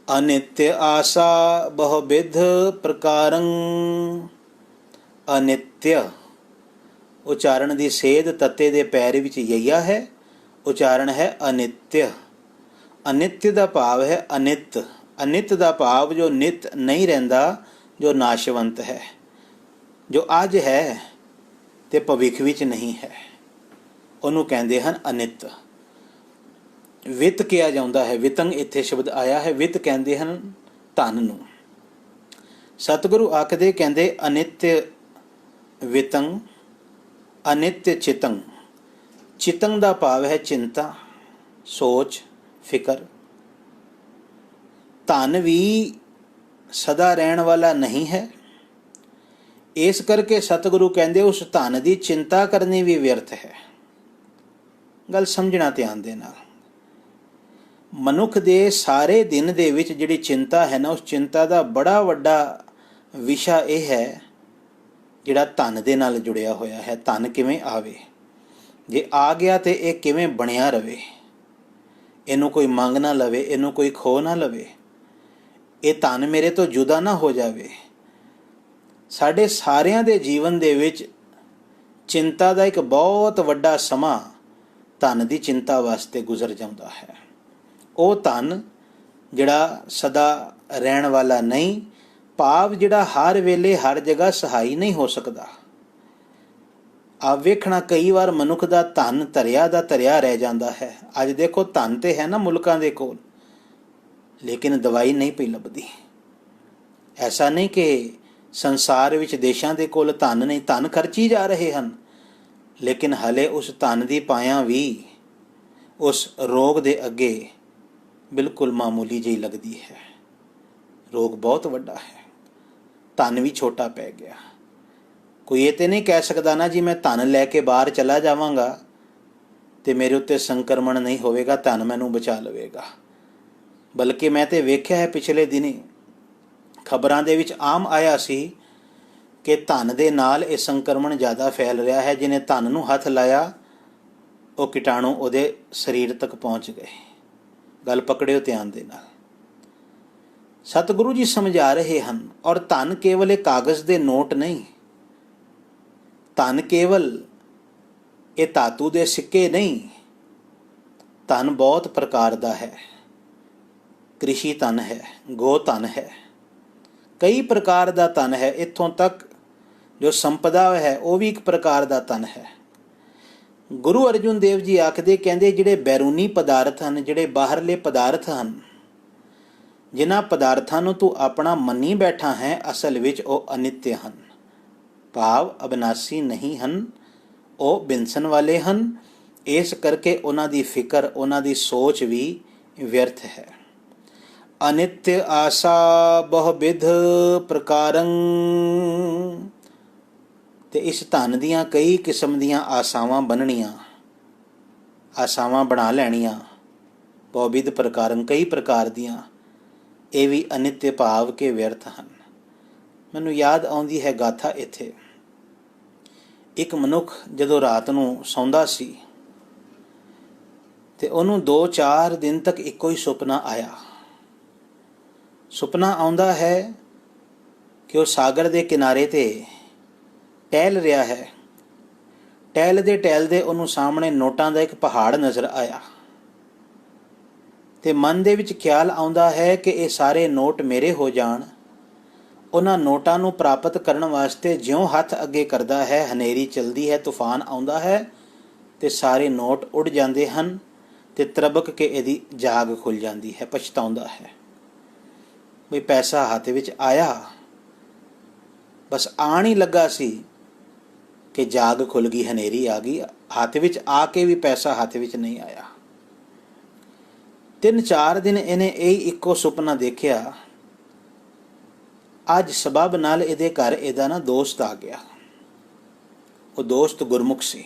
ਅਨਿਤਯ ਆਸਾ ਬਹੁਵਿਧ ਪ੍ਰਕਾਰੰ। ਅਨਿਤਯ ਉਚਾਰਨ ਦੀ ਸੇਧ ਤੱਤੇ ਦੇ ਪੈਰ ਵਿੱਚ ਯਈਆ ਹੈ, ਉਚਾਰਨ ਹੈ ਅਨਿਤਯ। ਅਨਿਤਯ ਦਾ ਭਾਵ ਹੈ ਅਨਿਤ। ਅਨਿਤ ਦਾ ਭਾਵ ਜੋ ਨਿਤ ਨਹੀਂ ਰਹਿੰਦਾ, ਜੋ ਨਾਸ਼ਵੰਤ ਹੈ, ਜੋ ਅੱਜ ਹੈ ਤੇ ਭਵਿੱਖ ਵਿੱਚ ਨਹੀਂ ਹੈ, ਉਹਨੂੰ ਕਹਿੰਦੇ ਹਨ ਅਨਿਤ। ਵਿੱਤ ਕਿਹਾ ਜਾਂਦਾ ਹੈ, ਵਿਤੰਗ ਇੱਥੇ ਸ਼ਬਦ ਆਇਆ ਹੈ। ਵਿੱਤ ਕਹਿੰਦੇ ਹਨ ਧਨ ਨੂੰ। ਸਤਿਗੁਰੂ ਆਖਦੇ ਕਹਿੰਦੇ ਅਨਿਤਯ ਵਿਤੰਗ ਅਨਿਤਯ ਚਿਤੰਗ। ਚਿਤੰਗ ਦਾ ਭਾਵ ਹੈ ਚਿੰਤਾ, ਸੋਚ, ਫਿਕਰ। ਧਨ ਵੀ ਸਦਾ ਰਹਿਣ ਵਾਲਾ ਨਹੀਂ ਹੈ। ਇਸ ਕਰਕੇ ਸਤਿਗੁਰੂ ਕਹਿੰਦੇ ਉਸ ਧਨ ਦੀ ਚਿੰਤਾ ਕਰਨੀ ਵੀ ਵਿਅਰਥ ਹੈ। ਗੱਲ ਸਮਝਣਾ ਧਿਆਨ ਦੇ ਨਾਲ। ਮਨੁੱਖ ਦੇ ਸਾਰੇ ਦਿਨ ਦੇ ਵਿੱਚ ਜਿਹੜੀ ਚਿੰਤਾ ਹੈ ਨਾ, ਉਸ ਚਿੰਤਾ ਦਾ ਬੜਾ ਵੱਡਾ ਵਿਸ਼ਾ ਇਹ ਹੈ ਜਿਹੜਾ ਧਨ ਦੇ ਨਾਲ ਜੁੜਿਆ ਹੋਇਆ ਹੈ। ਧਨ ਕਿਵੇਂ ਆਵੇ, ਜੇ ਆ ਗਿਆ ਤੇ ਇਹ ਕਿਵੇਂ ਬਣਿਆ ਰਵੇ, ਇਹਨੂੰ ਕੋਈ ਮੰਗ ਨਾ ਲਵੇ, ਇਹਨੂੰ ਕੋਈ ਖੋ ਨਾ ਲਵੇ, ਇਹ ਧਨ ਮੇਰੇ ਤੋਂ ਜੁਦਾ ਨਾ ਹੋ ਜਾਵੇ। ਸਾਡੇ ਸਾਰਿਆਂ ਦੇ ਜੀਵਨ ਦੇ ਵਿੱਚ ਚਿੰਤਾ ਦਾ ਇੱਕ ਬਹੁਤ ਵੱਡਾ ਸਮਾਂ ਧਨ ਦੀ ਚਿੰਤਾ ਵਾਸਤੇ ਗੁਜ਼ਰ ਜਾਂਦਾ ਹੈ। ਉਹ ਧਨ ਜਿਹੜਾ ਸਦਾ ਰਹਿਣ ਵਾਲਾ ਨਹੀਂ, ਭਾਵ ਜਿਹੜਾ ਹਰ ਵੇਲੇ ਹਰ ਜਗ੍ਹਾ ਸਹਾਈ ਨਹੀਂ ਹੋ ਸਕਦਾ। ਆਪ ਵੇਖਣਾ ਕਈ ਵਾਰ ਮਨੁੱਖ ਦਾ ਧਨ ਧਰਿਆ ਦਾ ਧਰਿਆ ਰਹਿ ਜਾਂਦਾ ਹੈ। ਅੱਜ ਦੇਖੋ ਧਨ ਤੇ ਹੈ ਨਾ ਮੁਲਕਾਂ ਦੇ ਕੋਲ, ਲੇਕਿਨ ਦਵਾਈ ਨਹੀਂ ਪਈ ਲੱਭਦੀ। ਐਸਾ ਨਹੀਂ ਕਿ ਸੰਸਾਰ ਵਿੱਚ ਦੇਸ਼ਾਂ ਦੇ ਕੋਲ ਧਨ ਨਹੀਂ, ਧਨ ਖਰਚੀ ਜਾ ਰਹੇ ਹਨ, ਲੇਕਿਨ ਹਲੇ ਉਸ ਧਨ ਦੀ ਪਾਇਆਂ ਵੀ ਉਸ ਰੋਗ ਦੇ ਅੱਗੇ ਬਿਲਕੁਲ ਮਾਮੂਲੀ ਜਿਹੀ ਲੱਗਦੀ ਹੈ। ਰੋਗ ਬਹੁਤ ਵੱਡਾ ਹੈ, ਧਨ ਵੀ ਛੋਟਾ ਪੈ ਗਿਆ। ਕੋਈ ਇਹ ਤੇ ਨਹੀਂ ਕਹਿ ਸਕਦਾ ਨਾ ਜੀ ਮੈਂ ਧਨ ਲੈ ਕੇ ਬਾਹਰ ਚਲਾ ਜਾਵਾਂਗਾ ਤੇ ਮੇਰੇ ਉੱਤੇ ਸੰਕਰਮਣ ਨਹੀਂ ਹੋਵੇਗਾ, ਧਨ ਮੈਨੂੰ ਬਚਾ ਲਵੇਗਾ। ਬਲਕਿ ਮੈਂ ਤੇ ਵੇਖਿਆ ਹੈ ਪਿਛਲੇ ਦਿਨੀ ਖਬਰਾਂ ਦੇ ਵਿੱਚ ਆਮ ਆਇਆ ਸੀ ਕਿ ਧਨ ਦੇ ਨਾਲ ਇਹ ਸੰਕਰਮਣ ਜ਼ਿਆਦਾ ਫੈਲ ਰਿਹਾ ਹੈ। ਜਿਹਨੇ ਧਨ ਨੂੰ ਹੱਥ ਲਾਇਆ ਉਹ ਕੀਟਾਣੂ ਉਹਦੇ ਸਰੀਰ ਤੱਕ ਪਹੁੰਚ ਗਏ। ਗੱਲ ਪਕੜਿਓ ਧਿਆਨ ਦੇ ਨਾਲ। ਸਤਿਗੁਰੂ ਜੀ ਸਮਝਾ ਰਹੇ ਹਨ, ਔਰ ਧਨ ਕੇਵਲ ਇਹ ਕਾਗਜ਼ ਦੇ ਨੋਟ ਨਹੀਂ, ਧਨ ਕੇਵਲ ਇਹ ਧਾਤੂ ਦੇ ਸਿੱਕੇ ਨਹੀਂ, ਧਨ ਬਹੁਤ ਪ੍ਰਕਾਰ ਦਾ ਹੈ। ਕ੍ਰਿਸ਼ੀ ਧਨ ਹੈ, ਗੋ ਧਨ ਹੈ, ਕਈ ਪ੍ਰਕਾਰ ਦਾ ਧਨ ਹੈ। ਇੱਥੋਂ ਤੱਕ ਜੋ ਸੰਪਦਾ ਹੈ ਉਹ ਵੀ ਇੱਕ ਪ੍ਰਕਾਰ ਦਾ ਧਨ ਹੈ। ਗੁਰੂ ਅਰਜੁਨ ਦੇਵ ਜੀ ਆਖਦੇ, ਕਹਿੰਦੇ ਜਿਹੜੇ ਬੈਰੂਨੀ ਪਦਾਰਥ ਹਨ, ਜਿਹੜੇ ਬਾਹਰਲੇ ਪਦਾਰਥ ਹਨ, ਜਿਨ੍ਹਾਂ ਪਦਾਰਥਾਂ ਨੂੰ ਤੂੰ ਆਪਣਾ ਮੰਨੀ ਬੈਠਾ ਹੈ, ਅਸਲ ਵਿੱਚ ਉਹ ਅਨਿੱਤ ਹਨ, ਭਾਵ ਅਬਿਨਾਸੀ ਨਹੀਂ ਹਨ, ਉਹ ਬਿਨਸਣ ਵਾਲੇ ਹਨ। ਇਸ ਕਰਕੇ ਉਹਨਾਂ ਦੀ ਫਿਕਰ, ਉਹਨਾਂ ਦੀ ਸੋਚ ਵੀ ਵਿਅਰਥ ਹੈ। ਅਨਿੱਤ ਆਸਾ ਬਹੁ ਵਿਧ ਪ੍ਰਕਾਰੰ, ਤੇ ਇਸ ਧਨ ਦੀਆਂ ਕਈ ਕਿਸਮ ਦੀਆਂ ਆਸਾਵਾਂ ਬਣਨੀਆਂ, ਆਸਾਵਾਂ ਬਣਾ ਲੈਣੀਆਂ। ਬਹੁ ਵਿਧ ਪ੍ਰਕਾਰੰ, ਕਈ ਪ੍ਰਕਾਰ ਦੀਆਂ, ਇਹ ਵੀ ਅਨਿੱਤ ਭਾਵ ਕੇ ਵਿਅਰਥ ਹਨ। ਮੈਨੂੰ ਯਾਦ ਆਉਂਦੀ ਹੈ ਗਾਥਾ ਇੱਥੇ। ਇੱਕ ਮਨੁੱਖ ਜਦੋਂ ਰਾਤ ਨੂੰ ਸੌਂਦਾ ਸੀ ਤੇ ਉਹਨੂੰ 2-4 ਦਿਨ ਤੱਕ ਇੱਕੋ ਹੀ ਸੁਪਨਾ ਆਇਆ। ਸੁਪਨਾ ਆਉਂਦਾ ਹੈ ਕਿ ਉਹ ਸਾਗਰ ਦੇ ਕਿਨਾਰੇ ਤੇ ਟਹਿਲ ਰਿਹਾ ਹੈ। ਟਹਿਲਦੇ ਉਹਨੂੰ ਸਾਹਮਣੇ ਨੋਟਾਂ ਦਾ ਇੱਕ ਪਹਾੜ ਨਜ਼ਰ ਆਇਆ ਤੇ ਮਨ ਦੇ ਵਿੱਚ ਖਿਆਲ ਆਉਂਦਾ ਹੈ ਕਿ ਇਹ ਸਾਰੇ ਨੋਟ ਮੇਰੇ ਹੋ ਜਾਣ। ਉਹਨਾਂ ਨੋਟਾਂ ਨੂੰ ਪ੍ਰਾਪਤ ਕਰਨ ਵਾਸਤੇ ਜਿਉਂ ਹੱਥ ਅੱਗੇ ਕਰਦਾ ਹੈ, ਹਨੇਰੀ ਚਲਦੀ ਹੈ, ਤੂਫਾਨ ਆਉਂਦਾ ਹੈ ਤੇ ਸਾਰੇ ਨੋਟ ਉੱਡ ਜਾਂਦੇ ਹਨ ਤੇ ਤਰਬਕ ਕੇ ਇਹਦੀ ਜਾਗ ਖੁੱਲ ਜਾਂਦੀ ਹੈ। ਪਛਤਾਉਂਦਾ ਹੈ ਵੀ ਪੈਸਾ ਹੱਥ ਵਿੱਚ ਆਇਆ, ਬਸ ਆਣ ਹੀ ਲੱਗਾ ਸੀ ਕਿ ਜਾਗ ਖੁੱਲ ਗਈ, ਹਨੇਰੀ ਆ ਗਈ, ਹੱਥ ਵਿੱਚ ਆ ਕੇ ਵੀ ਪੈਸਾ ਹੱਥ ਵਿੱਚ ਨਹੀਂ ਆਇਆ। 3-4 ਦਿਨ ਇਹਨੇ ਇਹ ਇੱਕੋ ਸੁਪਨਾ ਦੇਖਿਆ। ਅੱਜ ਸਬਬ ਨਾਲ ਇਹਦੇ ਘਰ ਇਹਦਾ ਨਾ ਦੋਸਤ ਆ ਗਿਆ। ਉਹ ਦੋਸਤ ਗੁਰਮੁਖ ਸੀ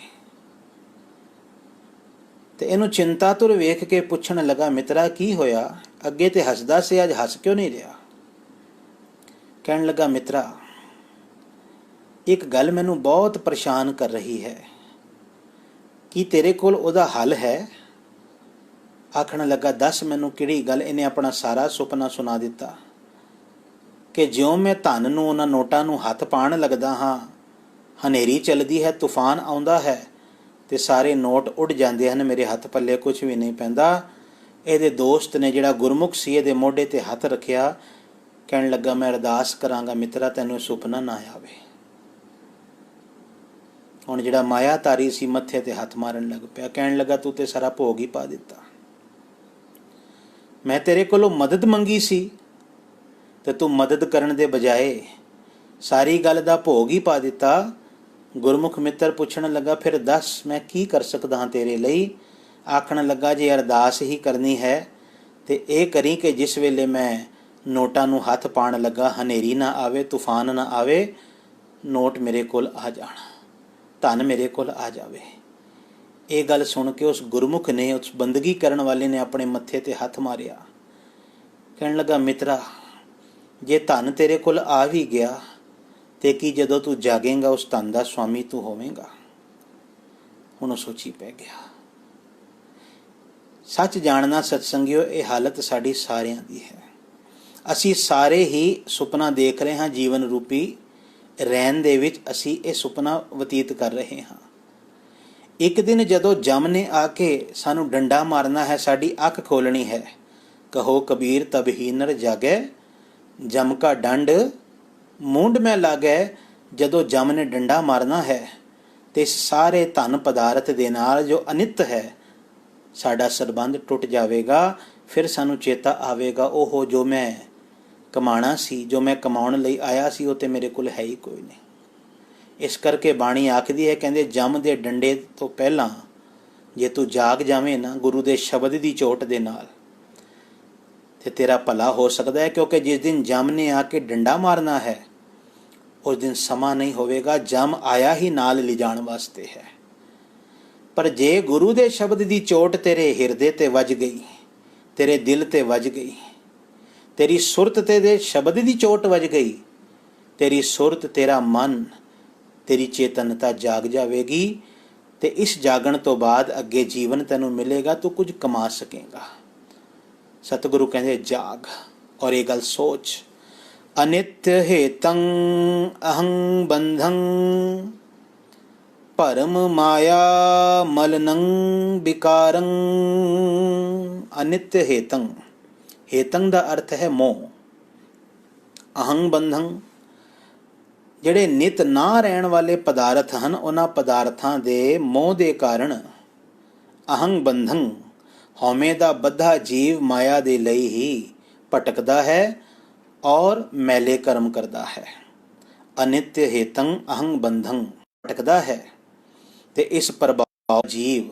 ਤੇ ਇਹਨੂੰ ਚਿੰਤਾ ਤੁਰ ਵੇਖ ਕੇ ਪੁੱਛਣ ਲੱਗਾ, ਮਿੱਤਰਾ ਕੀ ਹੋਇਆ? ਅੱਗੇ ਤੇ ਹੱਸਦਾ ਸੀ, ਅੱਜ ਹੱਸ ਕਿਉਂ ਨਹੀਂ ਰਿਹਾ? ਕਹਿਣ ਲੱਗਾ, ਮਿੱਤਰਾ ਇੱਕ ਗੱਲ ਮੈਨੂੰ ਬਹੁਤ ਪਰੇਸ਼ਾਨ ਕਰ ਰਹੀ ਹੈ, ਕੀ ਤੇਰੇ ਕੋਲ ਉਹਦਾ ਹੱਲ ਹੈ? ਆਖਣ ਲੱਗਾ, ਦੱਸ ਮੈਨੂੰ ਕਿਹੜੀ ਗੱਲ। ਇਹਨੇ ਆਪਣਾ ਸਾਰਾ ਸੁਪਨਾ ਸੁਣਾ ਦਿੱਤਾ ਕਿ ਜਿਉਂ ਮੈਂ ਧਨ ਨੂੰ, ਉਹਨਾਂ ਨੋਟਾਂ ਨੂੰ ਹੱਥ ਪਾਉਣ ਲੱਗਦਾ ਹਾਂ, ਹਨੇਰੀ ਚੱਲਦੀ ਹੈ, ਤੂਫਾਨ ਆਉਂਦਾ ਹੈ ਤੇ ਸਾਰੇ ਨੋਟ ਉੱਡ ਜਾਂਦੇ ਹਨ, ਮੇਰੇ ਹੱਥ ਪੱਲੇ ਕੁਝ ਵੀ ਨਹੀਂ ਪੈਂਦਾ। ਇਹਦੇ ਦੋਸਤ ਨੇ ਜਿਹੜਾ ਗੁਰਮੁਖ ਸੀ ਇਹਦੇ ਮੋਢੇ ਤੇ ਹੱਥ ਰੱਖਿਆ। ਕਹਿਣ ਲੱਗਾ, ਮੈਂ ਅਰਦਾਸ ਕਰਾਂਗਾ ਮਿੱਤਰਾ ਤੈਨੂੰ ਸੁਪਨਾ ਨਾ ਆਵੇ। ਹੁਣ ਜਿਹੜਾ ਮਾਇਆਧਾਰੀ ਸੀ ਮੱਥੇ ਤੇ ਹੱਥ ਮਾਰਨ ਲੱਗ ਪਿਆ। ਕਹਿਣ ਲੱਗਾ, ਤੂੰ ਤੇ ਸਾਰਾ ਭੋਗ ਹੀ ਪਾ ਦਿੱਤਾ। ਮੈਂ ਤੇਰੇ ਕੋਲੋਂ ਮਦਦ ਮੰਗੀ ਸੀ ਤੇ ਤੂੰ ਮਦਦ ਕਰਨ ਦੇ ਬਜਾਏ ਸਾਰੀ ਗੱਲ ਦਾ ਭੋਗ ਹੀ ਪਾ ਦਿੱਤਾ। ਗੁਰਮੁਖ ਮਿੱਤਰ ਪੁੱਛਣ ਲੱਗਾ, ਫਿਰ ਦੱਸ ਮੈਂ ਕੀ ਕਰ ਸਕਦਾ ਹਾਂ ਤੇਰੇ ਲਈ? ਆਖਣ ਲੱਗਾ, ਜੇ ਅਰਦਾਸ ਹੀ ਕਰਨੀ ਹੈ ਤੇ ਇਹ ਕਰੀ ਕਿ ਜਿਸ ਵੇਲੇ ਮੈਂ ਨੋਟਾਂ ਨੂੰ ਹੱਥ ਪਾਉਣ ਲੱਗਾ, ਹਨੇਰੀ ਨਾ ਆਵੇ, ਤੂਫਾਨ ਨਾ ਆਵੇ, ਨੋਟ ਮੇਰੇ ਕੋਲ ਆ ਜਾਣ, ਧਨ ਮੇਰੇ ਕੋਲ ਆ ਜਾਵੇ। ਇਹ ਗੱਲ ਸੁਣ ਕੇ ਉਸ ਗੁਰਮੁਖ ਨੇ, ਉਸ ਬੰਦਗੀ ਕਰਨ ਵਾਲੇ ਨੇ ਆਪਣੇ ਮੱਥੇ ਤੇ ਹੱਥ ਮਾਰਿਆ। ਕਹਿਣ ਲੱਗਾ, ਮਿੱਤਰਾ ਜੇ ਧਨ ਤੇਰੇ ਕੋਲ ਆ ਵੀ ਗਿਆ ਤੇ ਕੀ ਜਦੋਂ ਤੂੰ ਜਾਗੇਂਗਾ ਉਸ ਧਨ ਦਾ ਸਵਾਮੀ ਤੂੰ ਹੋਵੇਂਗਾ? ਹੁਣ ਉਹ ਸੋਚੀ ਪੈ ਗਿਆ। ਸੱਚ ਜਾਣਨਾ ਸਤਸੰਗਿਓ, ਇਹ ਹਾਲਤ ਸਾਡੀ ਸਾਰਿਆਂ ਦੀ ਹੈ। ਅਸੀਂ ਸਾਰੇ ਹੀ ਸੁਪਨਾ ਦੇਖ ਰਹੇ ਹਾਂ। ਜੀਵਨ ਰੂਪੀ ਰਹਿਣ ਦੇ ਵਿੱਚ ਅਸੀਂ ਇਹ ਸੁਪਨਾ ਬਤੀਤ ਕਰ ਰਹੇ ਹਾਂ। ਇੱਕ ਦਿਨ ਜਦੋਂ ਜਮ ਨੇ ਆ ਕੇ ਸਾਨੂੰ ਡੰਡਾ ਮਾਰਨਾ ਹੈ, ਸਾਡੀ ਅੱਖ ਖੋਲਣੀ ਹੈ, ਕਹੋ ਕਬੀਰ ਤਬ ਹੀ ਨਰ ਜਾਗੈ, ਜਮ ਕਾ ਡੰਡ ਮੁੰਡ ਮੈਂ ਲਾਗੈ। ਜਦੋਂ ਜਮ ਨੇ ਡੰਡਾ ਮਾਰਨਾ ਹੈ ਤੇ ਸਾਰੇ ਧਨ ਪਦਾਰਥ ਦੇ ਨਾਲ ਜੋ ਅਨਿੱਤ ਹੈ ਸਾਡਾ ਸਰਬੰਧ ਟੁੱਟ ਜਾਵੇਗਾ। ਫਿਰ ਸਾਨੂੰ ਚੇਤਾ ਆਵੇਗਾ, ਉਹ ਜੋ ਮੈਂ ਕਮਾਉਣਾ ਸੀ, ਜੋ ਮੈਂ ਕਮਾਉਣ ਲਈ ਆਇਆ ਸੀ, ਉਹ ਤੇ ਮੇਰੇ ਕੋਲ ਹੈ ਹੀ ਕੋਈ ਨਹੀਂ। ਇਸ ਕਰਕੇ ਬਾਣੀ ਆਖਦੀ ਹੈ, ਕਹਿੰਦੇ ਜਮ ਦੇ ਡੰਡੇ ਤੋਂ ਪਹਿਲਾਂ ਜੇ ਤੂੰ ਜਾਗ ਜਾਵੇਂ ਨਾ ਗੁਰੂ ਦੇ ਸ਼ਬਦ ਦੀ ਚੋਟ ਦੇ ਨਾਲ ਤੇ ਤੇਰਾ ਭਲਾ ਹੋ ਸਕਦਾ ਹੈ। ਕਿਉਂਕਿ ਜਿਸ ਦਿਨ ਜਮ ਨੇ ਆ ਕੇ ਡੰਡਾ ਮਾਰਨਾ ਹੈ ਉਸ ਦਿਨ ਸਮਾਂ ਨਹੀਂ ਹੋਵੇਗਾ, ਜਮ ਆਇਆ ਹੀ ਨਾਲ ਲਿਜਾਣ ਵਾਸਤੇ ਹੈ। ਪਰ ਜੇ ਗੁਰੂ ਦੇ ਸ਼ਬਦ ਦੀ ਚੋਟ ਤੇਰੇ ਹਿਰਦੇ ਤੇ ਵੱਜ ਗਈ, ਤੇਰੇ ਦਿਲ ਤੇ ਵੱਜ ਗਈ, ਤੇਰੀ ਸੁਰਤ ਤੇ ਦੇ ਸ਼ਬਦ ਦੀ ਚੋਟ ਵੱਜ ਗਈ, ਤੇਰੀ ਸੁਰਤ, ਤੇਰਾ ਮਨ, ਤੇਰੀ ਚੇਤਨਤਾ ਜਾਗ ਜਾਵੇਗੀ ਤੇ ਇਸ ਜਾਗਣ ਤੋਂ ਬਾਅਦ ਅੱਗੇ ਜੀਵਨ ਤੈਨੂੰ ਮਿਲੇਗਾ, ਤੂੰ ਕੁਝ ਕਮਾ ਸਕੇਗਾ। सतगुरु कहते जाग और ये गल सोच। अनित्य हेतं अहं बंधं परम माया मलनं विकारं। अनित्य हेतं, हेतं दा अर्थ है मोह। अहं बंधं ਜਿਹੜੇ ਨਿਤ ਨਾ ਰਹਿਣ ਵਾਲੇ ਪਦਾਰਥ ਹਨ, ਉਹਨਾਂ ਪਦਾਰਥਾਂ ਦੇ ਮੋਹ ਦੇ ਕਾਰਨ ਅਹੰ ਬੰਧੰ, ਹਉਮੈ ਦਾ ਬੱਧਾ ਜੀਵ ਮਾਇਆ ਦੇ ਲਈ ਹੀ ਭਟਕਦਾ ਹੈ ਔਰ ਮੈਲੇ ਕਰਮ ਕਰਦਾ ਹੈ। ਅਨਿਤ ਹੇਤੰ ਅਹੰ ਬੰਧੰ, ਭਟਕਦਾ ਹੈ ਤੇ ਇਸ ਪ੍ਰਭਾਵ ਜੀਵ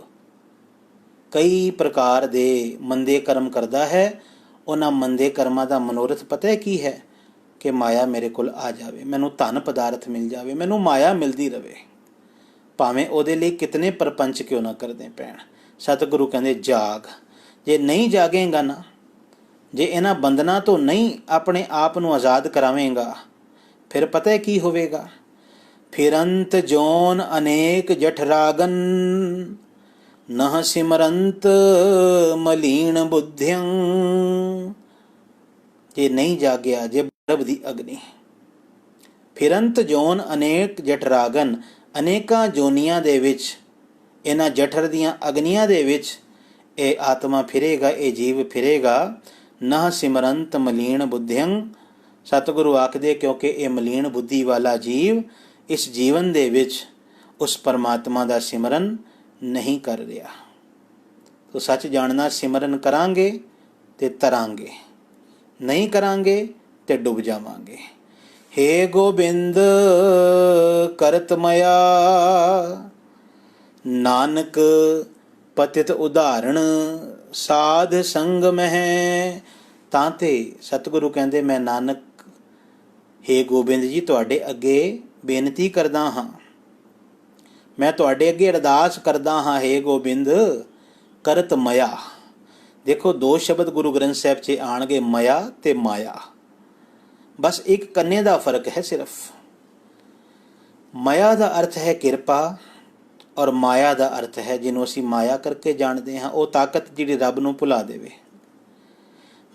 ਕਈ ਪ੍ਰਕਾਰ ਦੇ ਮੰਦੇ ਕਰਮ ਕਰਦਾ ਹੈ। ਉਹਨਾਂ ਮੰਦੇ ਕਰਮਾਂ ਦਾ ਮਨੋਰਥ ਪਤਾ ਹੈ ਕੀ ਹੈ? ਕਿ ਮਾਇਆ ਮੇਰੇ ਕੋਲ ਆ ਜਾਵੇ, ਮੈਨੂੰ ਧਨ ਪਦਾਰਥ ਮਿਲ ਜਾਵੇ, ਮੈਨੂੰ ਮਾਇਆ ਮਿਲਦੀ ਰਵੇ, ਭਾਵੇਂ ਉਹਦੇ ਲਈ ਕਿਤਨੇ ਪਰਪੰਚ ਕਿਉਂ ਨਾ ਕਰਦੇ ਪੈਣ। ਸਤਿਗੁਰੂ ਕਹਿੰਦੇ ਜਾਗ। ਜੇ ਨਹੀਂ ਜਾਗੇਗਾ ਨਾ, ਜੇ ਇਹਨਾਂ ਬੰਧਨਾਂ ਤੋਂ ਨਹੀਂ ਆਪਣੇ ਆਪ ਨੂੰ ਆਜ਼ਾਦ ਕਰਾਵੇਂਗਾ, ਫਿਰ ਪਤਾ ਹੈ ਕੀ ਹੋਵੇਗਾ? ਫਿਰੰਤ ਜੋਨ ਅਨੇਕ ਜਠਰਾਗਨ ਨਹ ਸਿਮਰੰਤ ਮਲੀਨ ਬੁੱਧਿਅੰ। ਜੇ ਨਹੀਂ ਜਾਗਿਆ, ਜੇ ਪ੍ਰਭ ਦੀ ਅਗਨੀ। ਫਿਰੰਤ ਜੋਨ ਅਨੇਕ ਜਠਰਾਗਨ, ਅਨੇਕਾਂ ਜੋਨੀਆਂ ਦੇ ਵਿੱਚ, ਇਹਨਾਂ ਜਠਰ ਦੀਆਂ ਅਗਨੀਆਂ ਦੇ ਵਿੱਚ ਇਹ ਆਤਮਾ ਫਿਰੇਗਾ, ਇਹ ਜੀਵ ਫਿਰੇਗਾ। ਨਹ ਸਿਮਰੰਤ ਮਲੀਨ ਬੁੱਧਿਅੰ, ਸਤਿਗੁਰੂ ਆਖਦੇ ਕਿਉਂਕਿ ਇਹ ਮਲੀਨ ਬੁੱਧੀ ਵਾਲਾ ਜੀਵ ਇਸ ਜੀਵਨ ਦੇ ਵਿੱਚ ਉਸ ਪਰਮਾਤਮਾ ਦਾ ਸਿਮਰਨ ਨਹੀਂ ਕਰ ਰਿਹਾ। ਤੋ ਸੱਚ ਜਾਣਨਾ, ਸਿਮਰਨ ਕਰਾਂਗੇ ਤੇ ਤਰਾਂਗੇ, ਨਹੀਂ ਕਰਾਂਗੇ ਤੇ ਡੁੱਬ ਜਾਵਾਂਗੇ। ਹੇ ਗੋਬਿੰਦ ਕਰਤ ਮਇਆ ਨਾਨਕ ਪਤਿਤ ਉਦਾਹਰਣ ਸਾਧ ਸੰਗ ਮਹਿ। ਤਾਂ ਤੇ ਸਤਿਗੁਰੂ ਕਹਿੰਦੇ ਮੈਂ ਨਾਨਕ, ਹੇ ਗੋਬਿੰਦ ਜੀ, ਤੁਹਾਡੇ ਅੱਗੇ ਬੇਨਤੀ ਕਰਦਾ ਹਾਂ, ਮੈਂ ਤੁਹਾਡੇ ਅੱਗੇ ਅਰਦਾਸ ਕਰਦਾ ਹਾਂ, ਹੇ ਗੋਬਿੰਦ ਕਰਤ ਮਇਆ। ਦੇਖੋ ਦੋ ਸ਼ਬਦ ਗੁਰੂ ਗ੍ਰੰਥ ਸਾਹਿਬ 'ਚ ਆਣਗੇ, ਮਇਆ ਤੇ ਮਾਇਆ। ਬਸ ਇੱਕ ਕੰਨੇ ਦਾ ਫਰਕ ਹੈ ਸਿਰਫ। ਮਾਇਆ ਦਾ ਅਰਥ ਹੈ ਕਿਰਪਾ ਔਰ ਮਾਇਆ ਦਾ ਅਰਥ ਹੈ ਜਿਹਨੂੰ ਅਸੀਂ ਮਾਇਆ ਕਰਕੇ ਜਾਣਦੇ ਹਾਂ, ਉਹ ਤਾਕਤ ਜਿਹੜੀ ਰੱਬ ਨੂੰ ਭੁਲਾ ਦੇਵੇ।